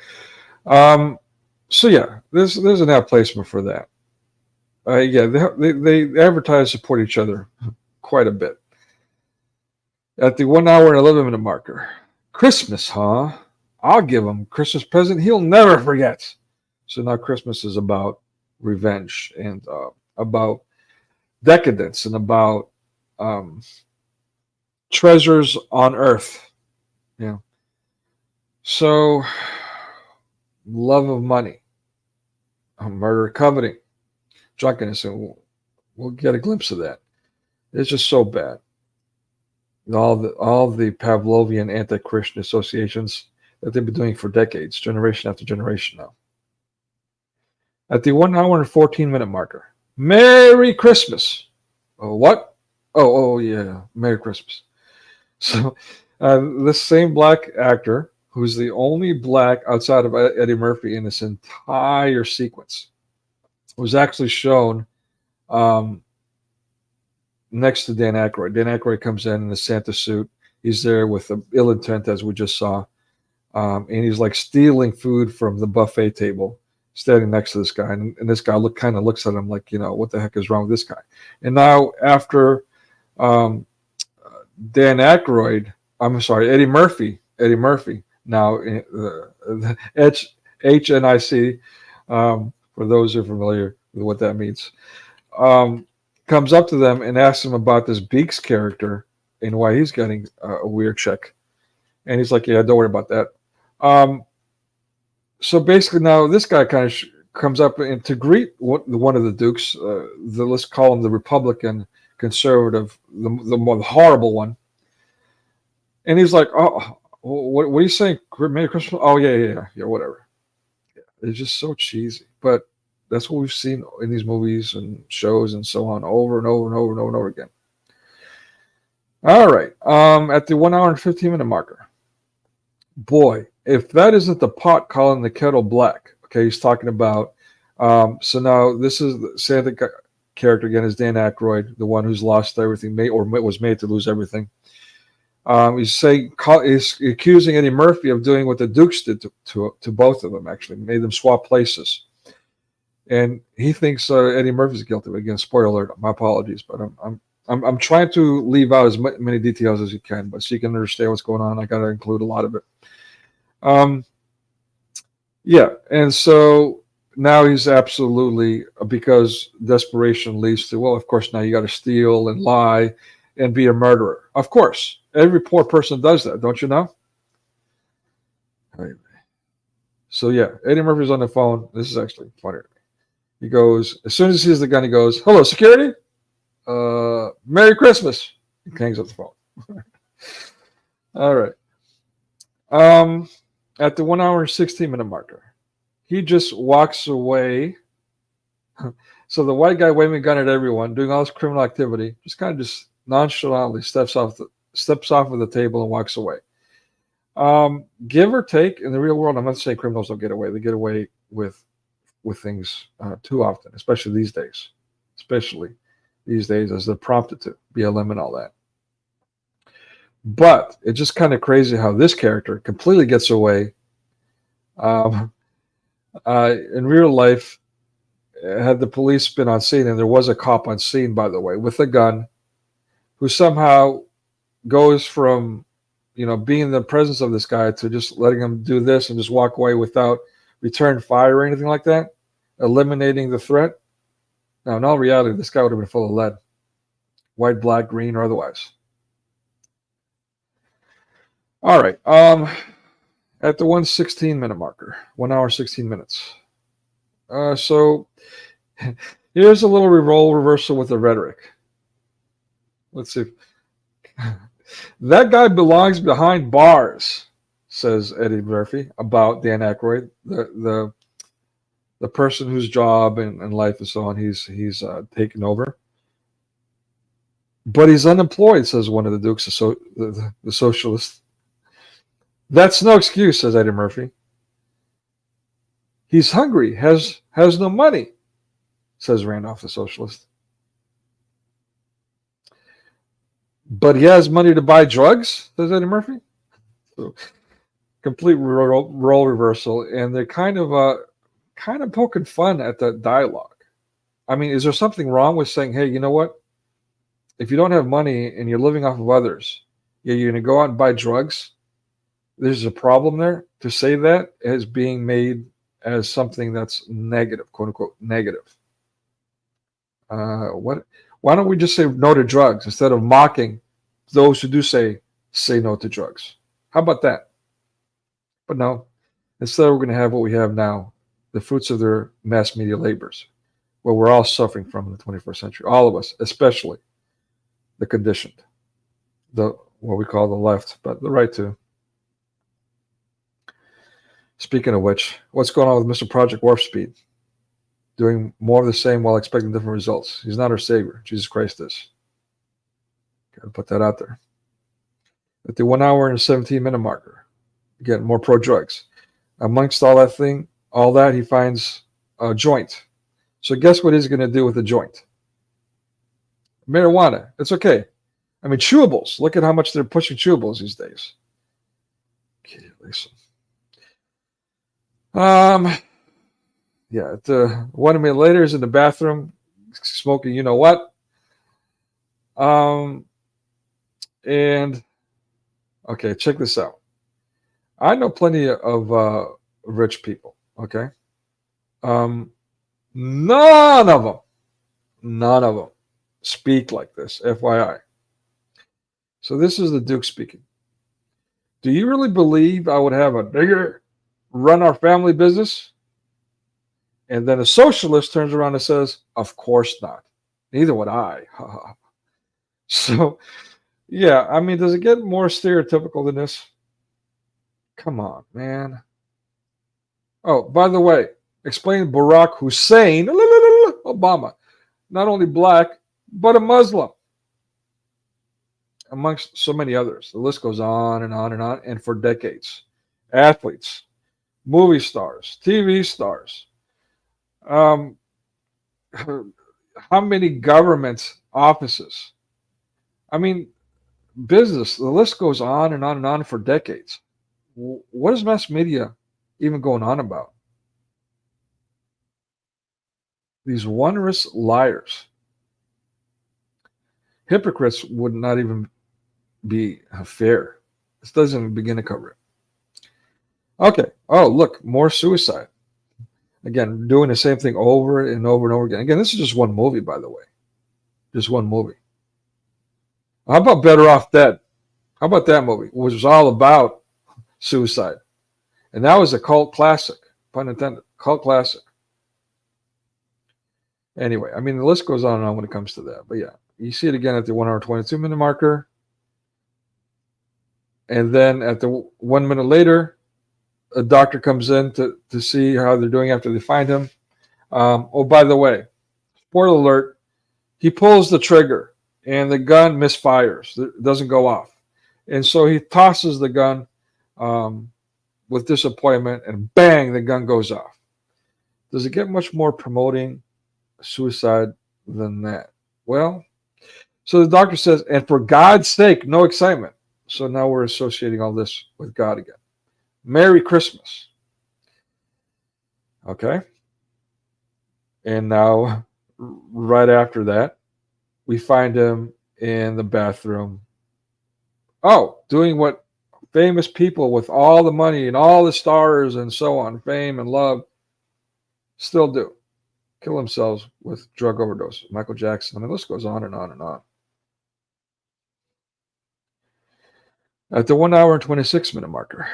S5: so yeah, there's an ad placement for that. They advertise, support each other quite a bit. At the 1 hour and 11 minute marker, Christmas, huh? I'll give him Christmas present he'll never forget. So now Christmas is about revenge and about decadence and about treasures on earth. Yeah. So, love of money, murder, coveting, drunkenness, and we'll get a glimpse of that. It's just so bad. All the Pavlovian anti-Christian associations that they've been doing for decades, generation after generation now. At the 1 hour and 14-minute marker, Merry Christmas. Oh, what? Oh, yeah, Merry Christmas. So this same black actor, who's the only black outside of Eddie Murphy in this entire sequence, was actually shown next to Dan Aykroyd. Dan Aykroyd comes in a Santa suit. He's there with ill intent, as we just saw. And he's like stealing food from the buffet table, standing next to this guy. And this guy kind of looks at him like, what the heck is wrong with this guy? And now after Dan Aykroyd, I'm sorry, Eddie Murphy, now the HNIC, for those who are familiar with what that means, comes up to them and asks them about this Beaks character and why he's getting a weird check. And he's like, yeah, don't worry about that. So basically now this guy kind of comes up and to greet one of the dukes, let's call him the Republican conservative, the more horrible one. And he's like, oh, what are you saying? Merry Christmas? Oh, yeah, whatever. Yeah, it's just so cheesy. But that's what we've seen in these movies and shows and so on over and over and over and over and over again. All right. At the 1 hour and 15-minute marker. Boy, if that isn't the pot calling the kettle black. Okay, he's talking about. So now this is the Santa character again is Dan Aykroyd, the one who's lost everything, was made to lose everything. He's accusing Eddie Murphy of doing what the Dukes did to both of them. Actually, made them swap places, and he thinks Eddie Murphy's guilty. Again, spoiler alert. My apologies, but I'm trying to leave out as many details as you can, but so you can understand what's going on. I got to include a lot of it. Yeah, and so now he's absolutely, because desperation leads to, well, of course, now you got to steal and lie and be a murderer. Of course, every poor person does that, don't you know? So yeah, Eddie Murphy's on the phone. This is actually funny. He goes, as soon as he sees the gun, he goes, hello, security? Merry Christmas. He hangs up the phone. All right. At the 1 hour and 16-minute marker, he just walks away. So the white guy waving a gun at everyone, doing all this criminal activity, just nonchalantly steps off of the table and walks away. Give or take, in the real world, I'm not saying criminals don't get away. They get away with things too often, especially these days. As they're prompted to, BLM and all that. But it's just kind of crazy how this character completely gets away. In real life, had the police been on scene, and there was a cop on scene, by the way, with a gun, who somehow goes from, being in the presence of this guy to just letting him do this and just walk away without return fire or anything like that, eliminating the threat. Now, in all reality, this guy would have been full of lead, white, black, green, or otherwise. All right. At the 1:16-minute marker, 1 hour 16 minutes. So here's a little role reversal with the rhetoric. Let's see. That guy belongs behind bars, says Eddie Murphy about Dan Aykroyd, the person whose job and life and so on he's taken over. But he's unemployed, says one of the Dukes, the socialist. That's no excuse, says Eddie Murphy. He's hungry, has no money, says Randolph, the socialist. But he has money to buy drugs, says Eddie Murphy. So, complete role reversal, and they're kind of poking fun at the dialogue. I mean, is there something wrong with saying, hey, you know what? If you don't have money and you're living off of others, you're going to go out and buy drugs? There's a problem there. To say that as being made as something that's negative, quote unquote, negative. Why don't we just say no to drugs instead of mocking those who do say no to drugs? How about that? But no, instead we're going to have what we have now, the fruits of their mass media labors, what we're all suffering from in the 21st century. All of us, especially the conditioned, what we call the left, but the right too. Speaking of which, what's going on with Mr. Project Warp Speed? Doing more of the same while expecting different results. He's not our savior. Jesus Christ is. Gotta put that out there. At the 1 hour and 17-minute marker, again, more pro-drugs. Amongst all that, he finds a joint. So guess what he's going to do with the joint? Marijuana. It's okay. I mean, chewables. Look at how much they're pushing chewables these days. Okay, listen. Yeah, 1 minute later, he's in the bathroom smoking. You know what? And okay, check this out. I know plenty of rich people. Okay, none of them speak like this. FYI. So this is the Duke speaking. Do you really believe I would have a nigger run our family business? And then a socialist turns around and says, of course not. Neither would I. So, yeah, I mean, does it get more stereotypical than this? Come on, man. Oh, by the way, explain Barack Hussein, Obama, not only black, but a Muslim, amongst so many others. The list goes on and on and on, and for decades. Athletes, movie stars, TV stars, how many government offices? I mean, business, the list goes on and on and on for decades. What is mass media even going on about? These wondrous liars. Hypocrites would not even be fair. This doesn't even begin to cover it. Okay. Oh, look, more suicide. Again, doing the same thing over and over and over again. Again, this is just one movie, by the way. Just one movie. How about Better Off Dead? How about that movie? Which was all about suicide. And that was a cult classic. Pun intended. Cult classic. Anyway, I mean, the list goes on and on when it comes to that. But yeah, you see it again at the 1 hour 22-minute marker. And then at the 1 minute later, a doctor comes in to see how they're doing after they find him. Oh, by the way, spoiler alert, he pulls the trigger and the gun misfires. It doesn't go off. And so he tosses the gun with disappointment and bang, the gun goes off. Does it get much more promoting suicide than that? Well, so the doctor says, and for God's sake, no excitement. So now we're associating all this with God again. Merry Christmas. Okay. And now, right after that, we find him in the bathroom. Oh, doing what famous people with all the money and all the stars and so on, fame and love, still do. Kill themselves with drug overdose. Michael Jackson. I mean, this goes on and on and on. At the 1 hour and 26-minute marker.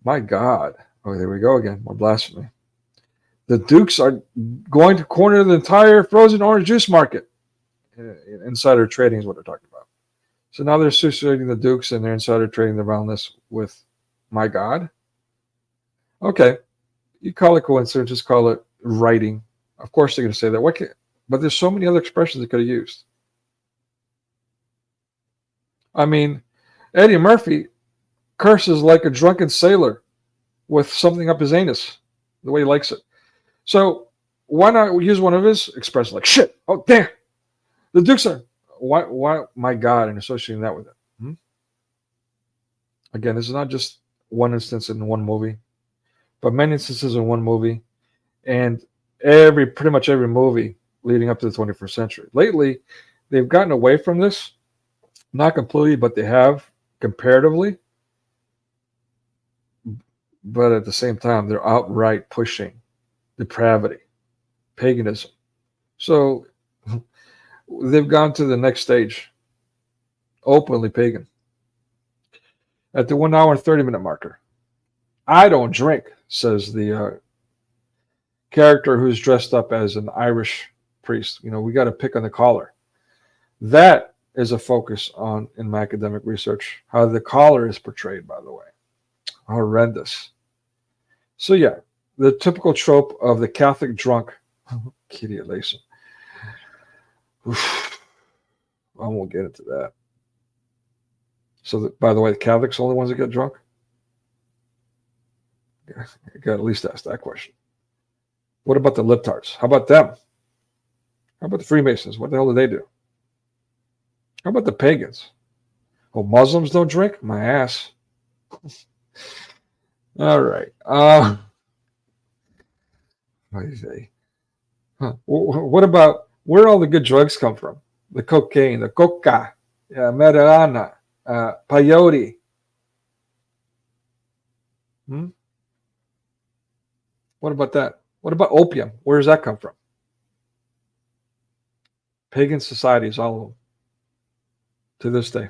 S5: My God. Oh, there we go again. More blasphemy. The Dukes are going to corner the entire frozen orange juice market. Insider trading is what they're talking about. So now they're associating the Dukes and they're insider trading around this with my God. Okay. You call it coincidence, just call it writing. Of course they're going to say that. But there's so many other expressions they could have used. I mean, Eddie Murphy curses like a drunken sailor with something up his anus, the way he likes it. So why not use one of his expressions like shit? Oh, damn. The Dukes are, why, my God, and associating that with it. Again, this is not just one instance in one movie, but many instances in one movie, and pretty much every movie leading up to the 21st century. Lately, they've gotten away from this, not completely, but they have comparatively. But at the same time, they're outright pushing depravity, paganism. So they've gone to the next stage, openly pagan. At the 1 hour and 30-minute marker, I don't drink, says the character who's dressed up as an Irish priest. You know, we got to pick on the collar. That is a focus in my academic research, how the collar is portrayed, by the way. Horrendous. So yeah, the typical trope of the Catholic drunk. Kitty at Lacey. I won't get into that. So, by the way, the Catholics are the only ones that get drunk? Yeah, I got to at least ask that question. What about the libtards? How about them? How about the Freemasons? What the hell do they do? How about the pagans? Oh, Muslims don't drink? My ass. All right. What about where all the good drugs come from? The cocaine, the coca, marijuana, peyote. What about that? What about opium? Where does that come from? Pagan societies, all of them, to this day.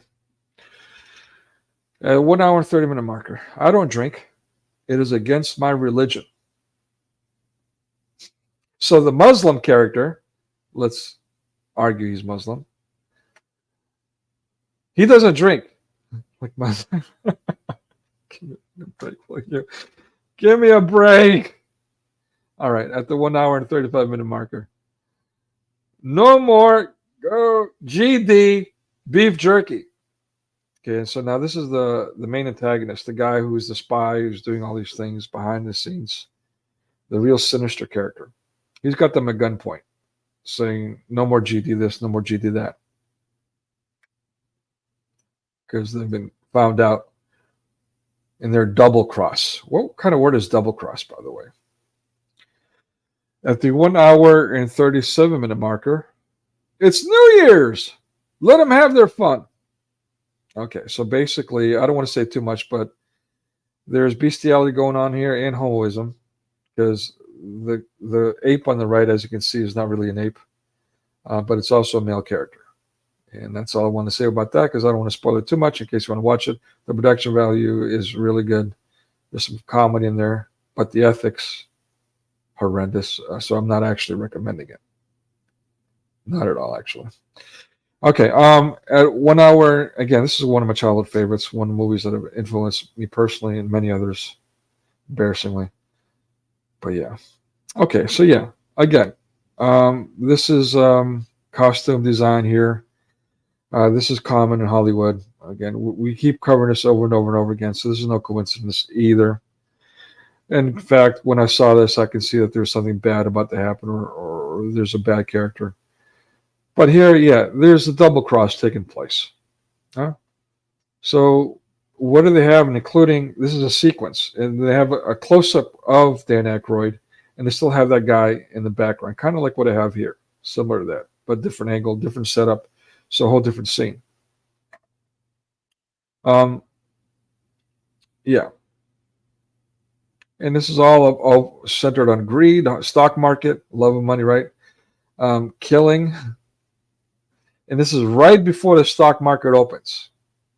S5: 1 hour and 30-minute marker. I don't drink. It is against my religion. So the Muslim character, let's argue he's Muslim. He doesn't drink. Like Muslim. Give me a break. All right, at the 1 hour and 35-minute marker. No more GD beef jerky. Okay, so now this is the main antagonist, the guy who's the spy who's doing all these things behind the scenes, the real sinister character. He's got them at gunpoint, saying, no more GD this, no more GD that. Because they've been found out in their double cross. What kind of word is double cross, by the way? At the 1 hour and 37-minute marker, it's New Year's. Let them have their fun. Okay, so basically, I don't want to say too much, but there's bestiality going on here and homoism, because the ape on the right, as you can see, is not really an ape, but it's also a male character. And that's all I want to say about that, because I don't want to spoil it too much in case you want to watch it. The production value is really good. There's some comedy in there, but the ethics, horrendous. So I'm not actually recommending it. Not at all, actually. Okay, at 1 hour, again, this is one of my childhood favorites, one of the movies that have influenced me personally and many others, embarrassingly. But yeah. Okay, so yeah, again, this is costume design here. This is common in Hollywood. Again, we keep covering this over and over and over again, so this is no coincidence either. In fact, when I saw this, I could see that there's something bad about to happen, or there's a bad character. But here, yeah, there's a double cross taking place. So what do they have, including, this is a sequence, and they have a close-up of Dan Aykroyd, and they still have that guy in the background, kind of like what I have here, similar to that, but different angle, different setup, so a whole different scene. Yeah. And this is all centered on greed, stock market, love of money, right? Killing. And this is right before the stock market opens.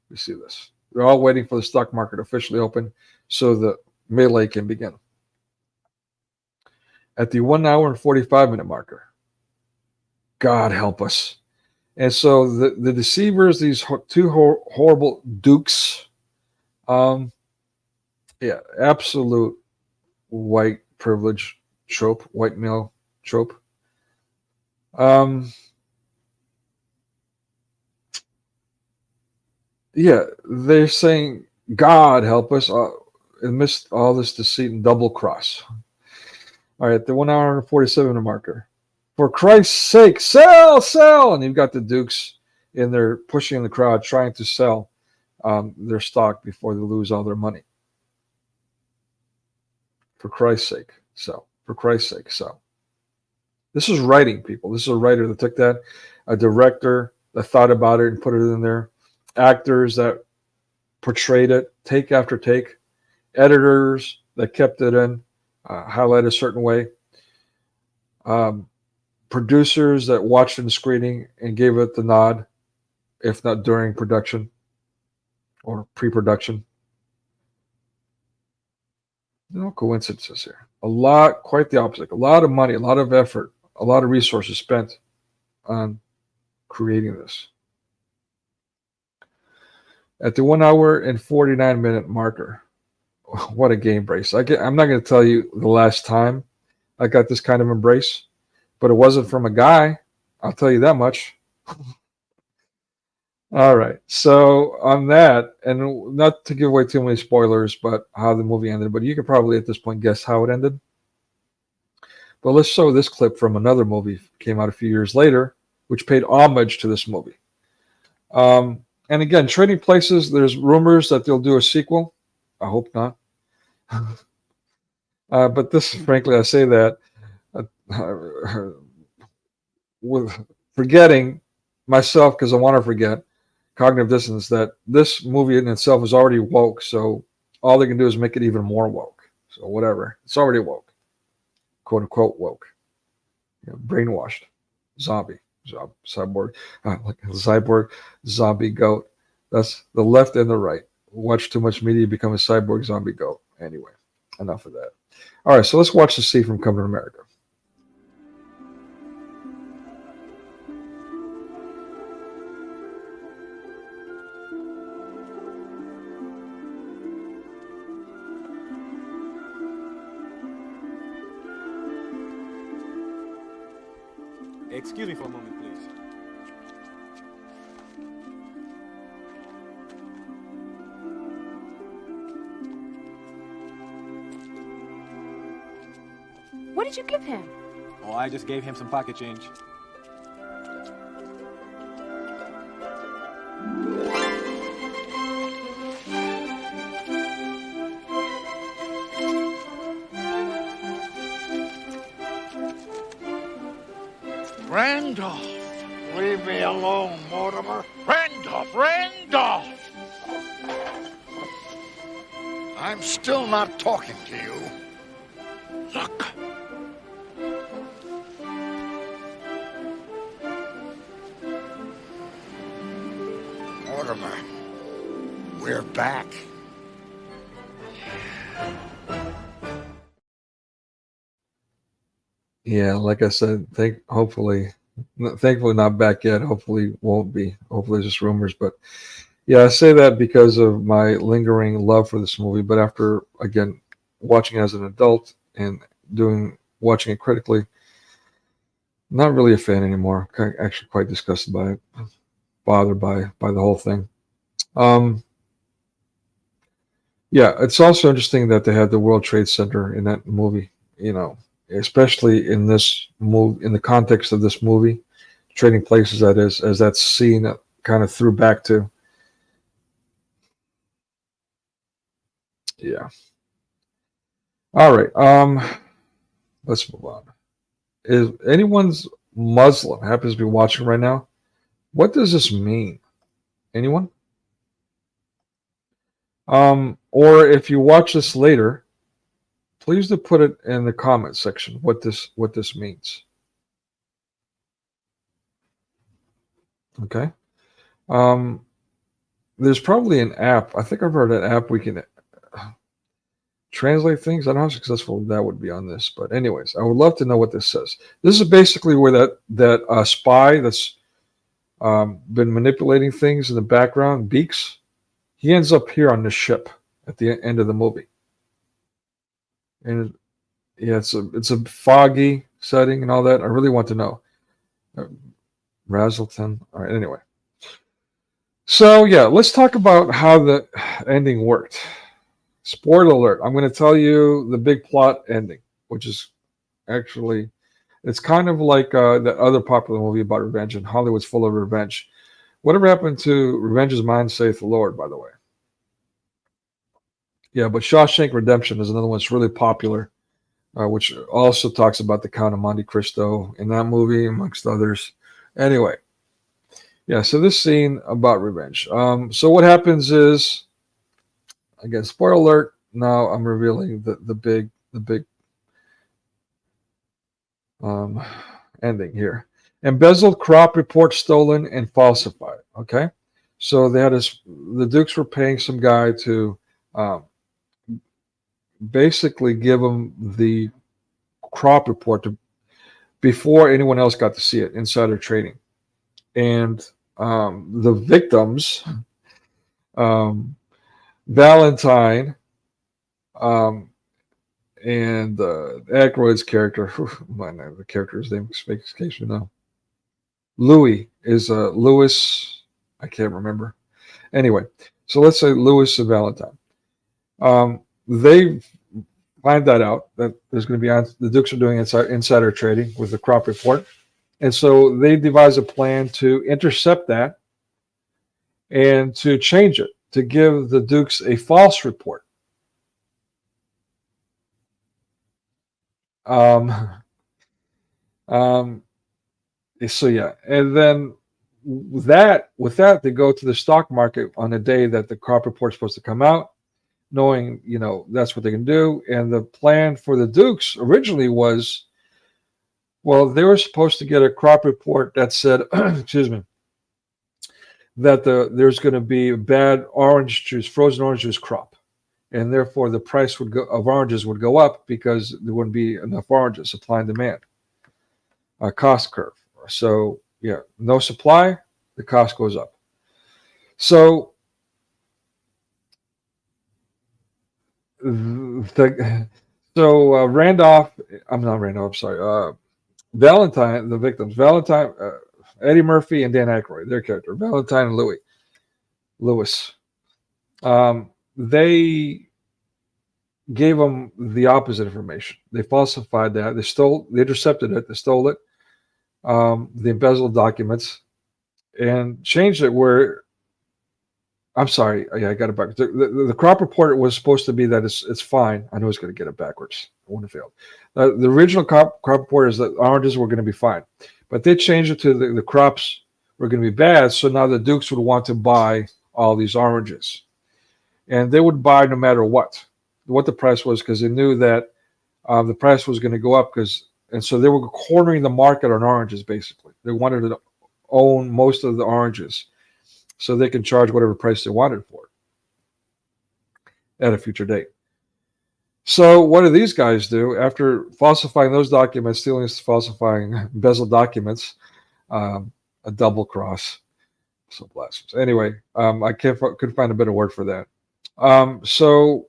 S5: You see this. They're all waiting for the stock market to officially open so the melee can begin. At the 1 hour and 45-minute marker. God help us. And so the deceivers, these two horrible dukes, yeah, absolute white privilege trope, white male trope. Yeah, they're saying, God help us amidst all this deceit and double cross. All right, the 1 hour and 47-minute marker. For Christ's sake, sell, sell. And you've got the dukes in there pushing the crowd, trying to sell their stock before they lose all their money. For Christ's sake, sell. For Christ's sake, sell. This is writing, people. This is a writer that took that, a director that thought about it and put it in there, actors that portrayed it, take after take, editors that kept it in, highlighted a certain way, producers that watched in the screening and gave it the nod, if not during production or pre-production. No coincidences here. A lot, quite the opposite. A lot of money, a lot of effort, a lot of resources spent on creating this. At the 1 hour and 49-minute marker, what a gay embrace. I'm not going to tell you the last time I got this kind of embrace, but it wasn't from a guy. I'll tell you that much. All right. So on that, and not to give away too many spoilers, but how the movie ended, but you could probably at this point guess how it ended. But let's show this clip from another movie came out a few years later, which paid homage to this movie. And again, Trading Places, there's rumors that they'll do a sequel. I hope not. But this, frankly, I say that with forgetting myself, because I want to forget cognitive dissonance, that this movie in itself is already woke, so all they can do is make it even more woke. So whatever. It's already woke. Quote unquote woke. Brainwashed. Zombie. Cyborg. Like a cyborg, zombie, goat. That's the left and the right. Watch too much media, become a cyborg, zombie, goat. Anyway, enough of that. All right, so let's watch the scene from Coming to America.
S2: Excuse me for a moment, please.
S6: What did you give him?
S2: Oh, I just gave him some pocket change.
S7: Randolph, leave me alone, Mortimer. Randolph! I'm still not talking to you. Look. Mortimer, we're back.
S5: Yeah, like I said, thankfully not back yet. Hopefully won't be. Hopefully it's just rumors. But yeah, I say that because of my lingering love for this movie. But after, again, watching it as an adult and watching it critically, not really a fan anymore. Actually quite disgusted by it. Bothered by the whole thing. Yeah, it's also interesting that they had the World Trade Center in that movie, especially in this movie, in the context of this movie, Trading Places, that is, as that scene that kind of threw back to. Yeah. All right. Let's move on. Is anyone's Muslim happens to be watching right now? What does this mean? Anyone? Or if you watch this later, please do put it in the comment section what this means. Okay. There's probably an app. I think I've heard an app we can translate things. I don't know how successful that would be on this, but anyways, I would love to know what this says. This is basically where that spy that's been manipulating things in the background, Beaks, he ends up here on this ship at the end of the movie. And yeah, it's a foggy setting and all that. I really want to know. Razzleton. All right, anyway. So yeah, let's talk about how the ending worked. Spoiler alert. I'm going to tell you the big plot ending, which is actually, it's kind of like that other popular movie about revenge, and Hollywood's full of revenge. Whatever happened to Revenge is Mine, saith the Lord, by the way. Yeah, but Shawshank Redemption is another one that's really popular, which also talks about the Count of Monte Cristo in that movie, amongst others. Anyway, yeah, so this scene about revenge. So what happens is, again, spoiler alert, now I'm revealing the big ending here. Embezzled crop report stolen and falsified. Okay, so they had the Dukes were paying some guy to basically give them the crop report before anyone else got to see it, insider trading. And the victims, Valentine And Aykroyd's character, the character's name escapes me now. Louis is Louis. I can't remember. Anyway, so let's say Louis and Valentine. They find that out that there's going to be the Dukes are doing insider trading with the crop report, and so they devise a plan to intercept that and to change it to give the Dukes a false report. So yeah, and then with that, they go to the stock market on the day that the crop report's supposed to come out, knowing that's what they can do. And the plan for the Dukes originally was, well, they were supposed to get a crop report that said, excuse me, that there's going to be a bad orange juice, frozen orange juice crop, and therefore the price of oranges would go up because there wouldn't be enough oranges, supply and demand, cost curve. So yeah, no supply, the cost goes up. So Valentine, the victims, Eddie Murphy and Dan Aykroyd, their character, Valentine and Lewis. They gave them the opposite information. They falsified that. They intercepted it. They stole it, the embezzled documents, and changed it where. I'm sorry. Yeah, I got it back. The crop report was supposed to be that it's fine. I know it's going to get it backwards. I wouldn't have failed. The original crop report is that oranges were going to be fine, but they changed it to the crops were going to be bad. So now the Dukes would want to buy all these oranges, and they would buy no matter what the price was, because they knew that the price was going to go up. And so they were cornering the market on oranges. Basically, they wanted to own most of the oranges, so they can charge whatever price they wanted for it at a future date. So what do these guys do after falsifying those documents, falsifying embezzled documents, a double cross? So blasphemous. Anyway, I couldn't find a better word for that. So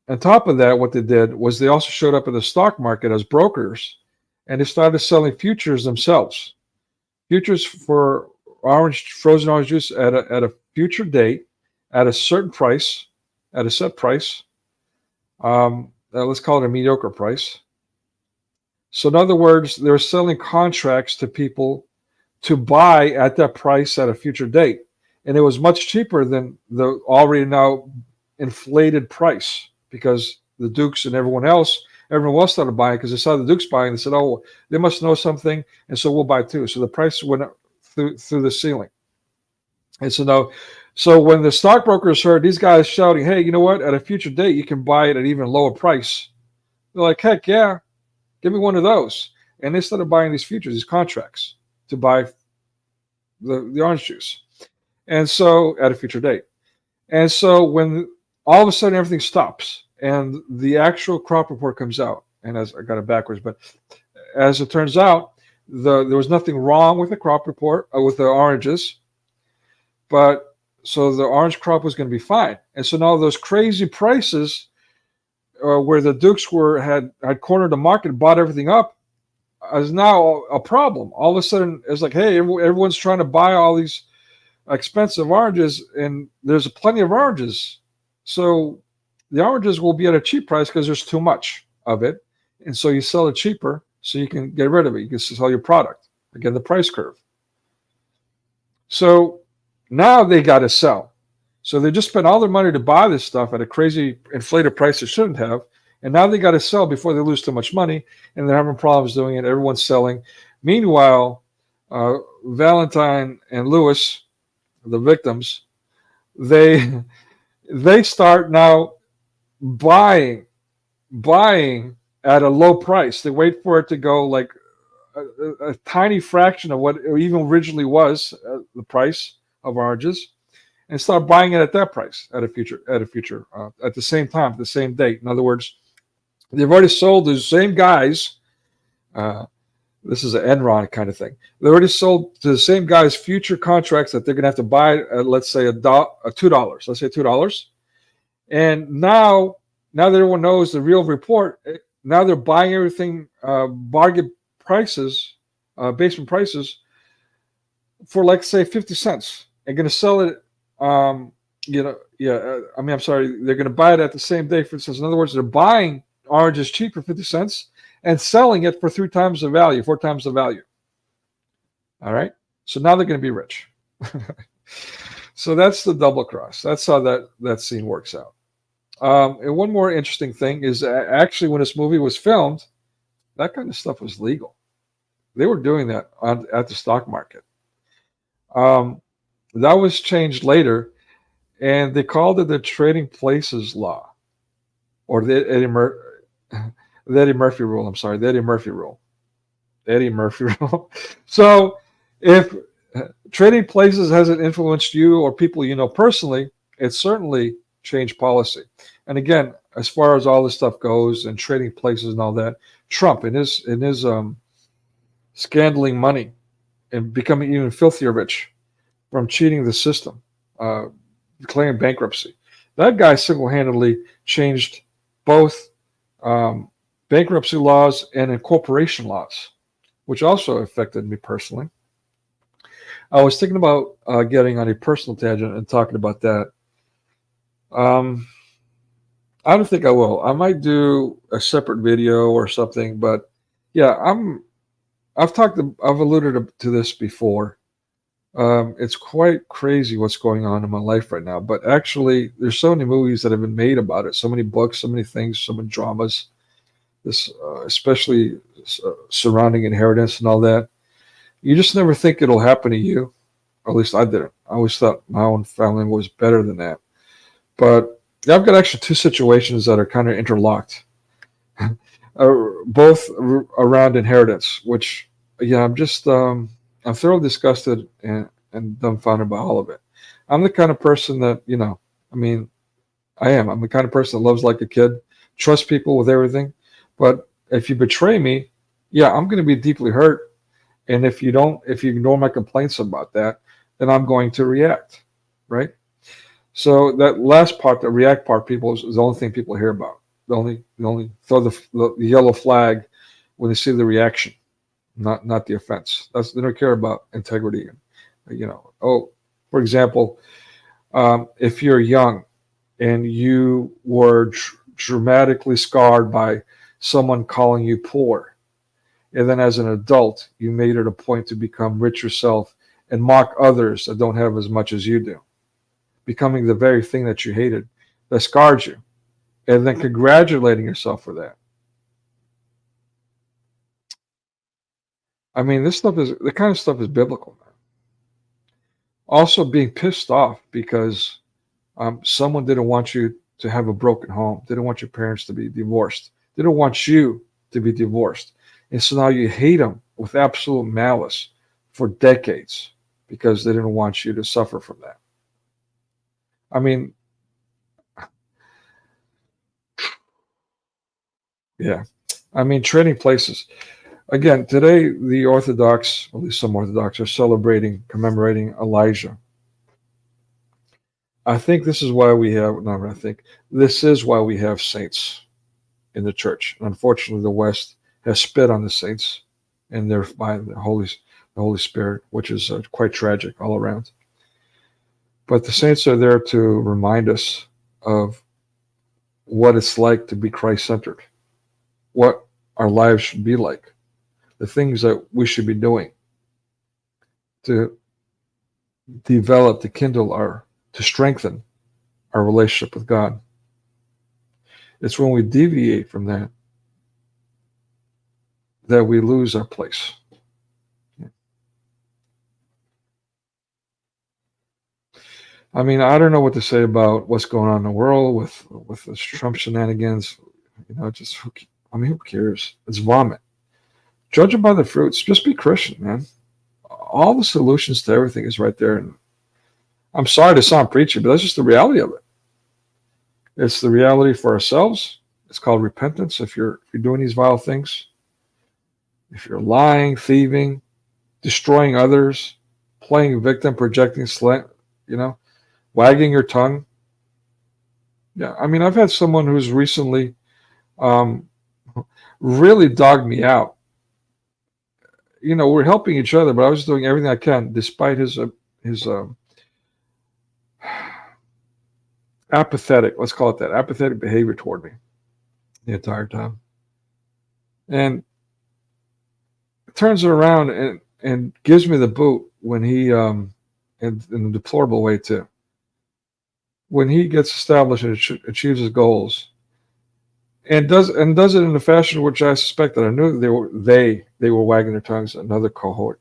S5: on top of that, what they did was they also showed up in the stock market as brokers, and they started selling futures themselves. Futures for frozen orange juice at a future date, at a certain price, at a set price. Let's call it a mediocre price. So in other words, they're selling contracts to people to buy at that price at a future date, and it was much cheaper than the already now inflated price, because the Dukes and everyone else started buying because they saw the Dukes buying. They said, "Oh, they must know something, and so we'll buy too." So the price went up through the ceiling. And so when the stockbrokers heard these guys shouting, "Hey, you know what? At a future date, you can buy it at an even lower price," they're like, "Heck yeah, give me one of those!" And they started buying these futures, these contracts, to buy the orange juice, and so at a future date. And so when all of a sudden everything stops and the actual crop report comes out, and as I got it backwards, but as it turns out, there was nothing wrong with the crop report with the oranges, but so the orange crop was going to be fine. And so now those crazy prices where the Dukes had cornered the market and bought everything up is now a problem. All of a sudden it's like, hey, everyone's trying to buy all these expensive oranges, and there's plenty of oranges. So the oranges will be at a cheap price because there's too much of it. And so you sell it cheaper so you can get rid of it. You can sell your product. Again, the price curve. So now they got to sell. So they just spent all their money to buy this stuff at a crazy inflated price they shouldn't have. And now they got to sell before they lose too much money. And they're having problems doing it. Everyone's selling. Meanwhile, Valentine and Lewis, the victims, they start now buying at a low price. They wait for it to go like a tiny fraction of what it even originally was, the price of oranges, and start buying it at that price at the same time, the same date. In other words, they've already sold the same guys. This is an Enron kind of thing. They already sold to the same guys future contracts that they're going to have to buy at, let's say, $2. Let's say $2. And now that everyone knows the real report, now they're buying everything bargain prices, basement prices, for like say 50 cents. And going to sell it. I'm sorry. They're going to buy it at the same day. For instance, in other words, they're buying oranges cheap for 50 cents and selling it for 3 times the value, 4 times the value. All right. So now they're going to be rich. So that's the double cross. That's how that scene works out. And one more interesting thing is actually when this movie was filmed, that kind of stuff was legal. They were doing that at the stock market. That was changed later, and they called it the Trading Places Law, or the Eddie Murphy Rule. I'm sorry, the Eddie Murphy Rule. Eddie Murphy Rule. So if Trading Places hasn't influenced you or people you know personally, it certainly changed policy. And again, as far as all this stuff goes and trading places and all that, Trump in his scandaling money and becoming even filthier rich from cheating the system, declaring bankruptcy. That guy single-handedly changed both bankruptcy laws and incorporation laws, which also affected me personally. I was thinking about getting on a personal tangent and talking about that. I don't think I will. I might do a separate video or something, but yeah, I've alluded to this before. It's quite crazy what's going on in my life right now, but actually there's so many movies that have been made about it, so many books, so many things, so many dramas, this especially surrounding inheritance and all that. You just never think it'll happen to you. Or at least I didn't. I always thought my own family was better than that. But I've got actually 2 situations that are kind of interlocked, both around inheritance, which, yeah, I'm just, I'm thoroughly disgusted and dumbfounded by all of it. I'm the kind of person that, I am. I'm the kind of person that loves like a kid, trusts people with everything. But if you betray me, yeah, I'm going to be deeply hurt. And if you ignore my complaints about that, then I'm going to react, right? So that last part, the react part, people is the only thing people hear about. They only throw the yellow flag when they see the reaction, not the offense. They don't care about integrity. For example, if you're young and you were dramatically scarred by someone calling you poor, and then as an adult, you made it a point to become rich yourself and mock others that don't have as much as you do, becoming the very thing that you hated, that scarred you, and then congratulating yourself for that. I mean, the kind of stuff is biblical, man. Also being pissed off because someone didn't want you to have a broken home, didn't want your parents to be divorced, didn't want you to be divorced. And so now you hate them with absolute malice for decades because they didn't want you to suffer from that. I mean, yeah. I mean, trading places. Again, today the Orthodox, at least some Orthodox, are commemorating Elijah. This is why we have saints in the church. And unfortunately, the West has spit on the saints and by the Holy Spirit, which is quite tragic all around. But the saints are there to remind us of what it's like to be Christ-centered, what our lives should be like, the things that we should be doing to develop, to strengthen our relationship with God. It's when we deviate from that we lose our place. I mean, I don't know what to say about what's going on in the world with this Trump shenanigans. Who cares? It's vomit. Judge them by the fruits. Just be Christian, man. All the solutions to everything is right there. And I'm sorry to sound preachy, but that's just the reality of it. It's the reality for ourselves. It's called repentance. If you're doing these vile things, if you're lying, thieving, destroying others, playing victim, projecting slant, wagging your tongue, Yeah, I mean, I've had someone who's recently really dogged me out. You know, we're helping each other, but I was doing everything I can, despite his apathetic, let's call it that, apathetic behavior toward me the entire time. And turns it around and gives me the boot when he, in a deplorable way too. When he gets established and achieves his goals, and does it in a fashion which I suspected. I knew they were wagging their tongues at another cohort.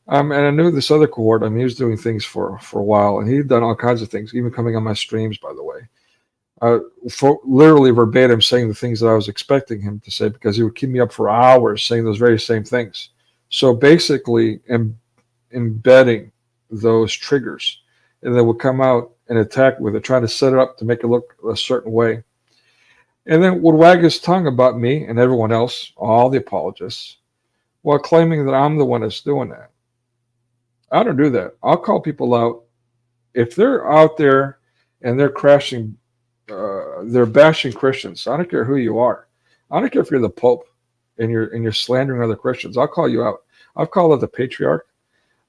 S5: And I knew this other cohort. I mean, he was doing things for a while, and he'd done all kinds of things, even coming on my streams, by the way. For literally verbatim saying the things that I was expecting him to say, because he would keep me up for hours saying those very same things. So basically, embedding those triggers, and they would come out and attack with it, trying to set it up to make it look a certain way. And then would wag his tongue about me and everyone else, all the apologists, while claiming that I'm the one that's doing that. I don't do that. I'll call people out. If they're out there and they're crashing, they're bashing Christians, I don't care who you are. I don't care if you're the Pope and you're slandering other Christians. I'll call you out. I've called out the Patriarch.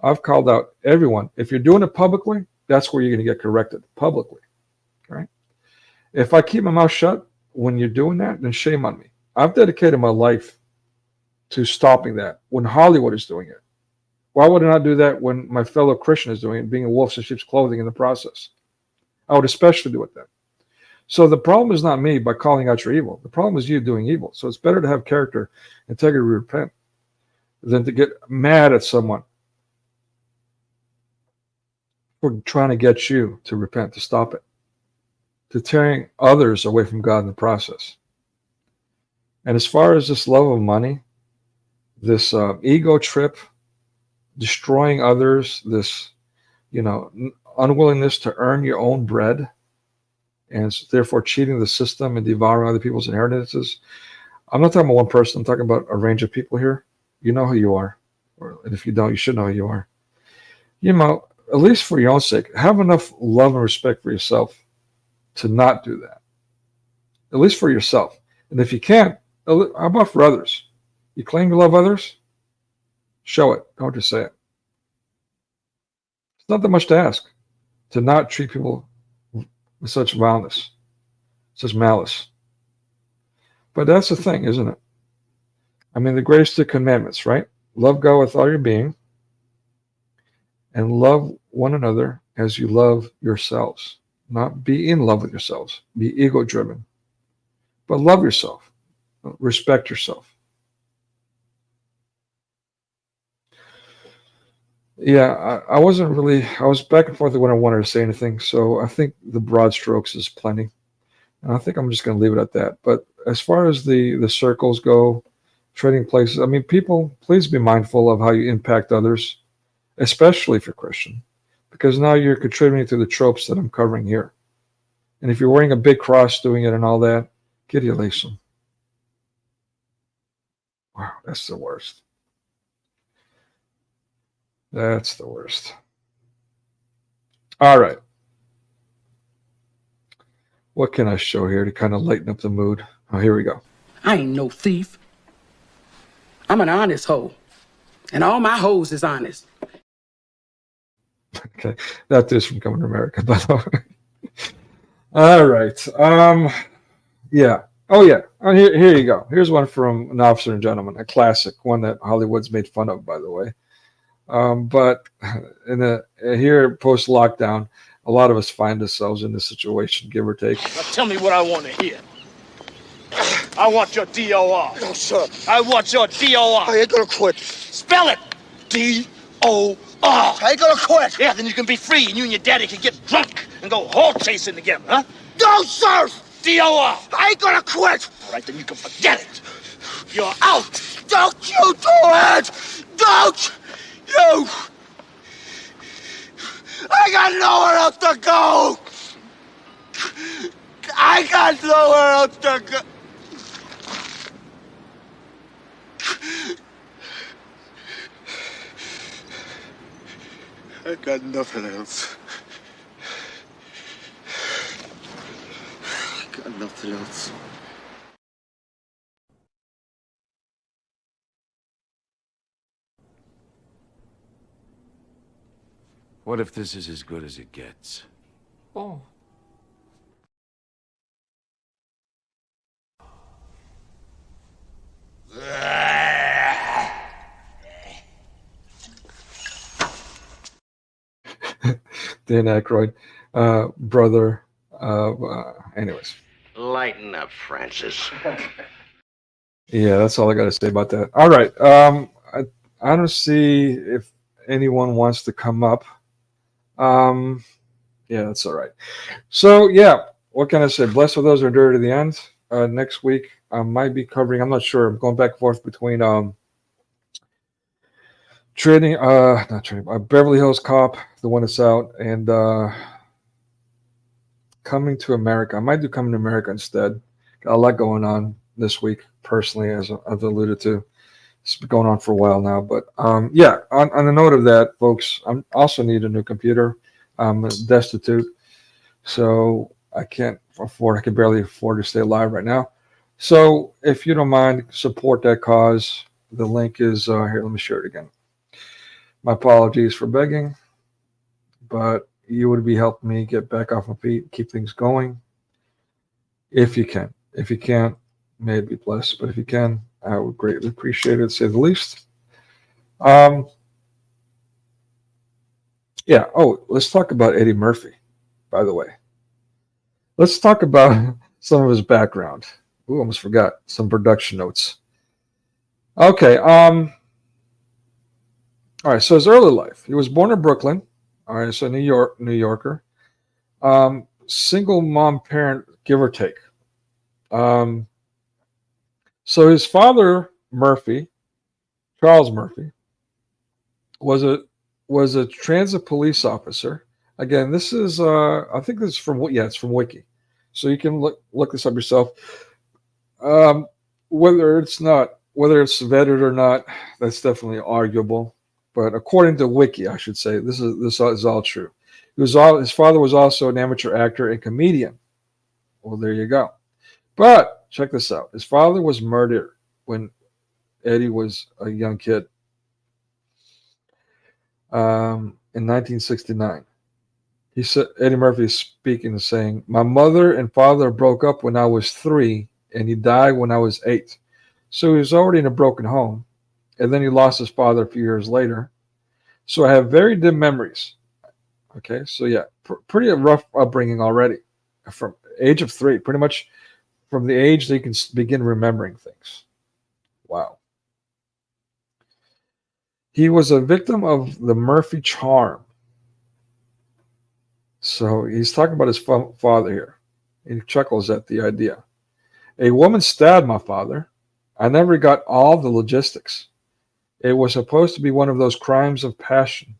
S5: I've called out everyone. If you're doing it publicly, that's where you're going to get corrected, publicly. Right? If I keep my mouth shut when you're doing that, then shame on me. I've dedicated my life to stopping that when Hollywood is doing it. Why would I not do that when my fellow Christian is doing it, being in wolves in sheep's clothing in the process? I would especially do it then. So the problem is not me by calling out your evil. The problem is you doing evil. So it's better to have character, integrity, repent, than to get mad at someone for trying to get you to repent, to stop it, to tearing others away from God in the process. And as far as this love of money, this ego trip, destroying others, this, unwillingness to earn your own bread, and therefore cheating the system and devouring other people's inheritances. I'm not talking about one person. I'm talking about a range of people here. You know who you are. And if you don't, you should know who you are. At least for your own sake, have enough love and respect for yourself to not do that. At least for yourself. And if you can't, how about for others? You claim to love others? Show it. Don't just say it. It's not that much to ask to not treat people with such vileness, such malice. But that's the thing, isn't it? I mean, the greatest of commandments, right? Love God with all your being and love one another as you love yourselves. Not be in love with yourselves. Be ego-driven. But love yourself. Respect yourself. Yeah, I was back and forth when I wanted to say anything. So I think the broad strokes is plenty. And I think I'm just going to leave it at that. But as far as the circles go, trading places, I mean, people, please be mindful of how you impact others, especially if you're Christian, because now you're contributing to the tropes that I'm covering here. And if you're wearing a big cross doing it and all that, get your lace them. Wow, that's the worst. That's the worst. All right. What can I show here to kind of lighten up the mood? Oh, here we go.
S8: I ain't no thief. I'm an honest hoe. And all my hoes is honest.
S5: Okay. That is from Coming to America, by the way. All right. Yeah. Oh, yeah. Oh, here you go. Here's one from An Officer and Gentleman, a classic, one that Hollywood's made fun of, by the way. But here post-lockdown, a lot of us find ourselves in this situation, give or take.
S4: Now tell me what I want to hear. I want your DOR.
S7: No, sir.
S4: I want your DOR.
S7: I ain't gonna quit.
S4: Spell it. DOR.
S7: I ain't gonna quit.
S4: Yeah, then you can be free and you and your daddy can get drunk and go hog chasing together, huh?
S7: No, sir.
S4: DOR.
S7: I ain't gonna quit.
S4: All right, then you can forget it. You're out.
S7: Don't you do it. Don't you. I got nowhere else to go. I got nowhere else to go. I got nothing else.
S9: Lots.
S10: What if this is as good as it gets?
S6: Oh.
S5: Dan Aykroyd, brother. Anyways.
S9: Lighten up, Francis.
S5: Yeah, that's all I got to say about that. All right. I don't see if anyone wants to come up. Yeah, that's all right. So, yeah, what can I say? Blessed with those who endure to the end. Next week, I might be covering, I'm not sure. I'm going back and forth between Beverly Hills Cop, the one that's out, and Coming to America. I might do Coming to America instead. Got a lot going on this week, personally, as I've alluded to. It's been going on for a while now. But yeah, on the note of that, folks, I also need a new computer. I'm destitute, so I can barely afford to stay alive right now. So if you don't mind, support that cause. The link is here. Let me share it again. My apologies for begging, but you would be helping me get back off my feet, keep things going. If you can. If you can't, may it be blessed. But if you can, I would greatly appreciate it, to say the least. Yeah. Oh, let's talk about Eddie Murphy, by the way. Let's talk about some of his background. Ooh, almost forgot. Some production notes. Okay. All right. So his early life. He was born in Brooklyn. All right. So New Yorker. Single mom parent, give or take. So his father, Murphy, Charles Murphy, was a transit police officer. Again, this is I think this is from it's from Wiki, so you can look this up yourself. Whether it's vetted or not, that's definitely arguable. But according to Wiki, I should say this is all true. His father was also an amateur actor and comedian. Well, there you go. But check this out. His father was murdered when Eddie was a young kid. In 1969. He said, Eddie Murphy is speaking and saying, "My mother and father broke up when I was 3, and he died when I was 8. So he was already in a broken home. And then he lost his father a few years later. So I have very dim memories." Okay, so yeah, pretty rough upbringing already. From age of 3, pretty much from the age that you can begin remembering things. Wow. He was a victim of the Murphy charm. So he's talking about his father here. He chuckles at the idea. "A woman stabbed my father. I never got all the logistics. It was supposed to be one of those crimes of passion.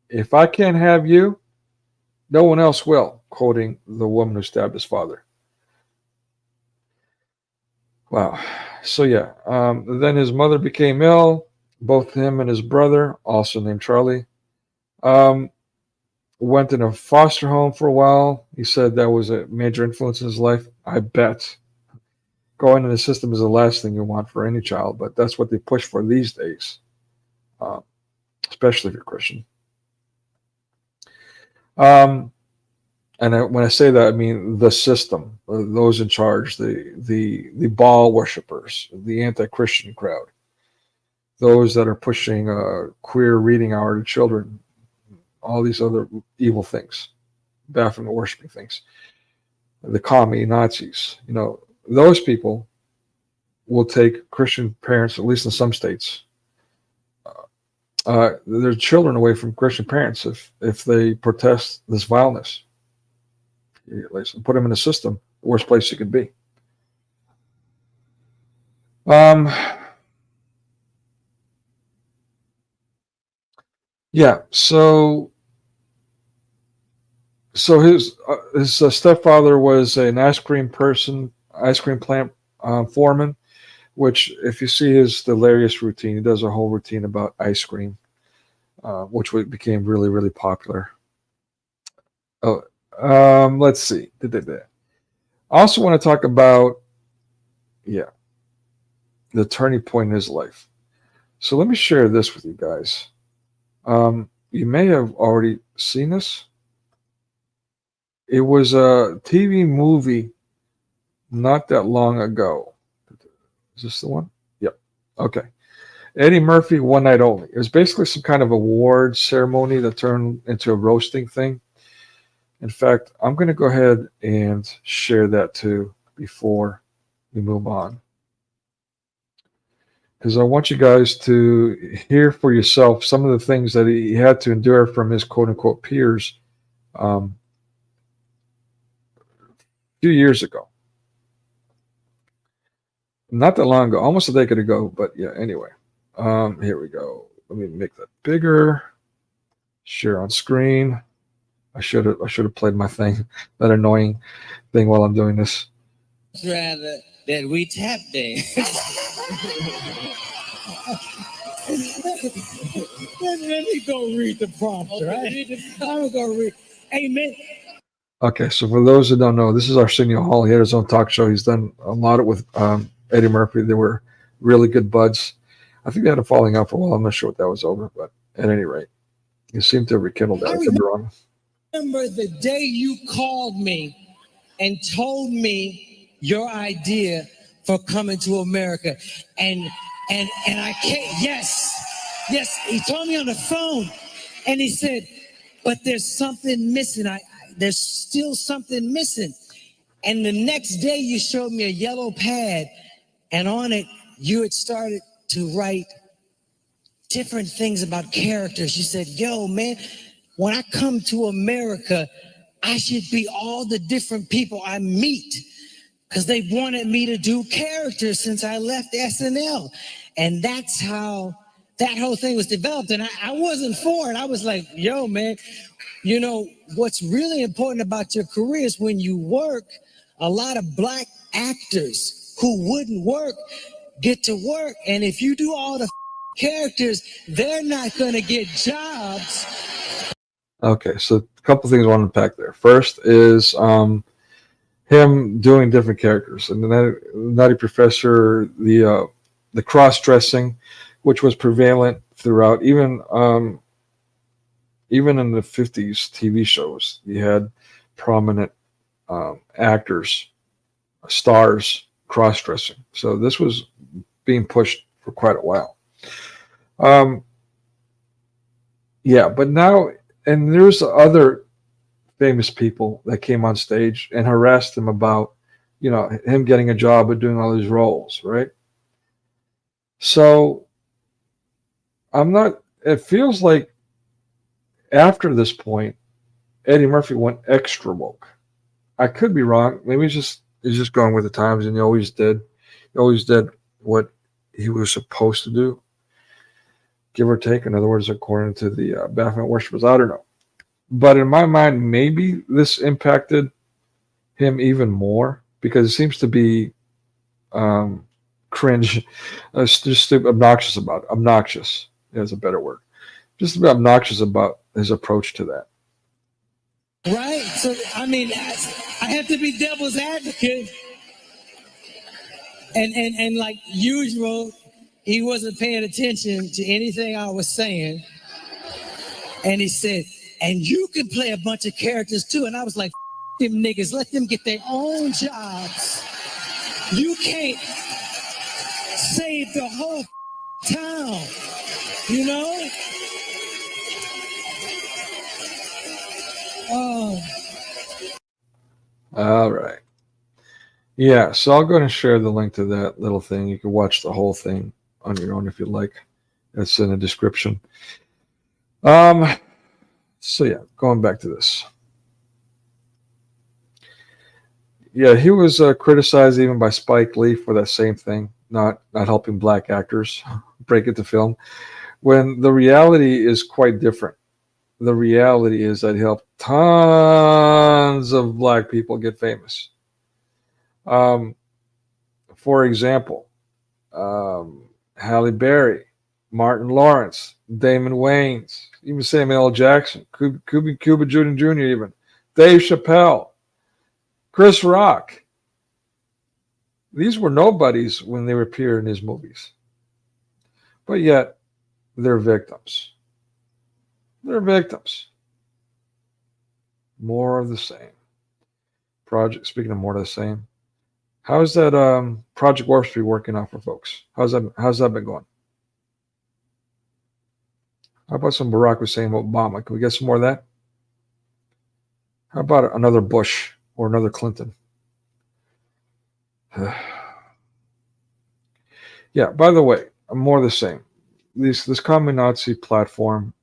S5: If I can't have you, no one else will," quoting the woman who stabbed his father. Wow. So yeah, then his mother became ill. Both him and his brother, also named Charlie, went in a foster home for a while. He said that was a major influence in his life. I bet. Going in the system is the last thing you want for any child, but that's what they push for these days, especially if you're Christian. And when I say that, I mean the system, those in charge, the Baal worshippers, the anti-Christian crowd, those that are pushing queer reading hour to children, all these other evil things, baffling worshiping things, the commie Nazis, those people will take Christian parents, at least in some states, their children away from Christian parents if they protest this vileness. Put them in a system, the worst place you could be. Yeah, so his stepfather was an ice cream plant foreman, which if you see his hilarious routine, he does a whole routine about ice cream, which became really, really popular. Oh, let's see. I also want to talk about, the turning point in his life. So let me share this with you guys. You may have already seen this. It was a TV movie not that long ago. Is this the one? Yep. Okay. Eddie Murphy, One Night Only. It was basically some kind of award ceremony that turned into a roasting thing. In fact, I'm going to go ahead and share that too before we move on, because I want you guys to hear for yourself some of the things that he had to endure from his quote-unquote peers a few years ago. Not that long ago, almost a decade ago, but yeah, anyway. Here we go. Let me make that bigger. Share on screen. I should have played my thing, that annoying thing while I'm doing this.
S11: Rather that we tap dance. Let me go read the prompt, right? I'm gonna read. Amen.
S5: Okay, so for those that don't know, this is Arsenio Hall. He had his own talk show. He's done a lot with Eddie Murphy. They were really good buds. I think they had a falling out for a while. I'm not sure what that was over, but at any rate, you seem to have rekindled that. I could be wrong.
S11: Remember the day you called me and told me your idea for coming to America, and I can't. Yes, he told me on the phone, and he said, "But there's something missing. There's still something missing." And the next day, you showed me a yellow pad, and on it, you had started to write different things about characters. You said, "Yo, man, when I come to America, I should be all the different people I meet, because they wanted me to do characters since I left SNL." And that's how that whole thing was developed. And I wasn't for it. I was like, yo, man, you know, what's really important about your career is when you work, a lot of black actors who wouldn't work get to work. And if you do all the characters, they're not going to get jobs.
S5: Okay, so a couple things I want to unpack there. First is him doing different characters, and the Nutty Professor, the cross-dressing, which was prevalent throughout, even in the 50s TV shows. You had prominent actors, stars, cross-dressing. So this was being pushed for quite a while. But now, and there's other famous people that came on stage and harassed him about, him getting a job and doing all these roles, right? So it feels like after this point, Eddie Murphy went extra woke. I could be wrong. Maybe he's just going with the times, and he always did. He always did what he was supposed to do, give or take. In other words, according to the Baphomet worshippers, I don't know. But in my mind, maybe this impacted him even more, because it seems to be cringe, just obnoxious about it. Obnoxious is a better word. Just a bit obnoxious about his approach to that.
S11: Right? So, I mean, I have to be devil's advocate. And like usual, he wasn't paying attention to anything I was saying. And he said, "And you can play a bunch of characters too." And I was like, them niggas, let them get their own jobs. You can't save the whole town, you know? Oh.
S5: All right. Yeah, so I'll go ahead and share the link to that little thing. You can watch the whole thing on your own if you'd like. It's in the description. So yeah, going back to this. Yeah, he was criticized even by Spike Lee for that same thing, not helping black actors break into film, when the reality is quite different. The reality is that he helped tons of black people get famous. For example, Halle Berry, Martin Lawrence, Damon Wayans, even Samuel L. Jackson, Cuba Gooding Jr., even Dave Chappelle, Chris Rock, These were nobodies when they appeared in his movies. But yet, they're victims. They're victims. More of the same. Speaking of more of the same, how's that Project Warp Speed working out for folks? How's that been going? How about some Barack Hussein Obama? Can we get some more of that? How about another Bush or another Clinton? Yeah, by the way, more of the same. This commie Nazi platform,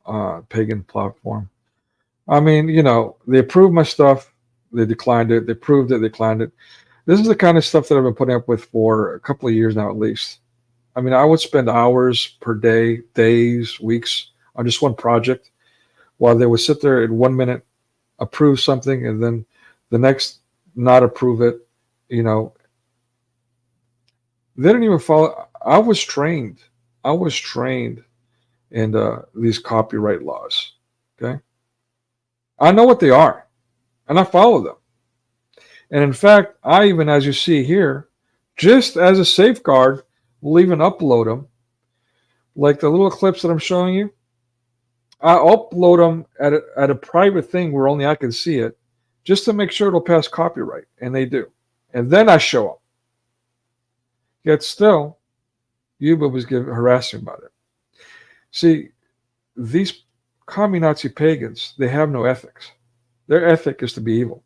S5: pagan platform. I mean, they approved my stuff. They declined it. They approved it. They declined it. This is the kind of stuff that I've been putting up with for a couple of years now, at least. I mean, I would spend hours per day, days, weeks on just one project, while they would sit there in 1 minute, approve something, and then the next not approve it. They didn't even follow. I was trained in these copyright laws. Okay, I know what they are, and I follow them. And in fact, I even, as you see here, just as a safeguard, will even upload them, like the little clips that I'm showing you. I upload them at a private thing where only I can see it, just to make sure it'll pass copyright, and they do. And then I show them. Yet still, YouBoob was harassing about it. See, these commie Nazi pagans, they have no ethics. Their ethic is to be evil.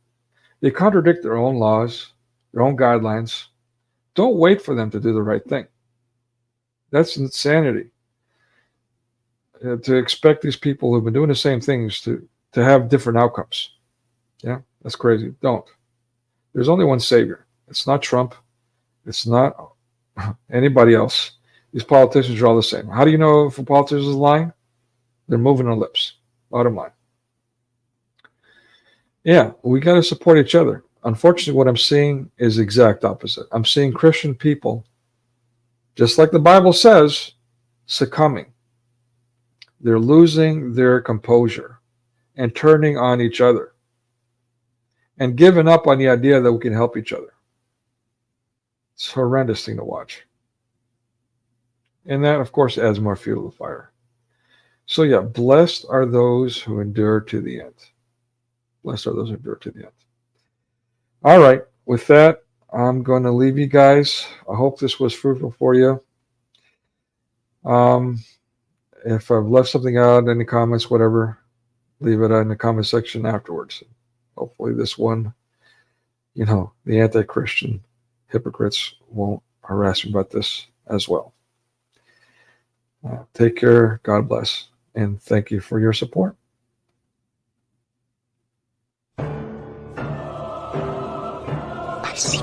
S5: They contradict their own laws, their own guidelines. Don't wait for them to do the right thing. That's insanity. To expect these people who've been doing the same things to have different outcomes. Yeah, that's crazy. Don't. There's only one savior. It's not Trump. It's not anybody else. These politicians are all the same. How do you know if a politician is lying? They're moving their lips. Bottom line. Yeah, we got to support each other. Unfortunately, what I'm seeing is the exact opposite. I'm seeing Christian people, just like the Bible says, succumbing. They're losing their composure and turning on each other and giving up on the idea that we can help each other. It's a horrendous thing to watch. And that, of course, adds more fuel to the fire. So yeah, blessed are those who endure to the end. Blessed are those who endure to the end. All right, with that, I'm going to leave you guys. I hope this was fruitful for you. If I've left something out, any comments, whatever, leave it in the comment section afterwards. Hopefully this one, the anti-Christian hypocrites won't harass me about this as well. Take care. God bless. And thank you for your support.
S3: I see.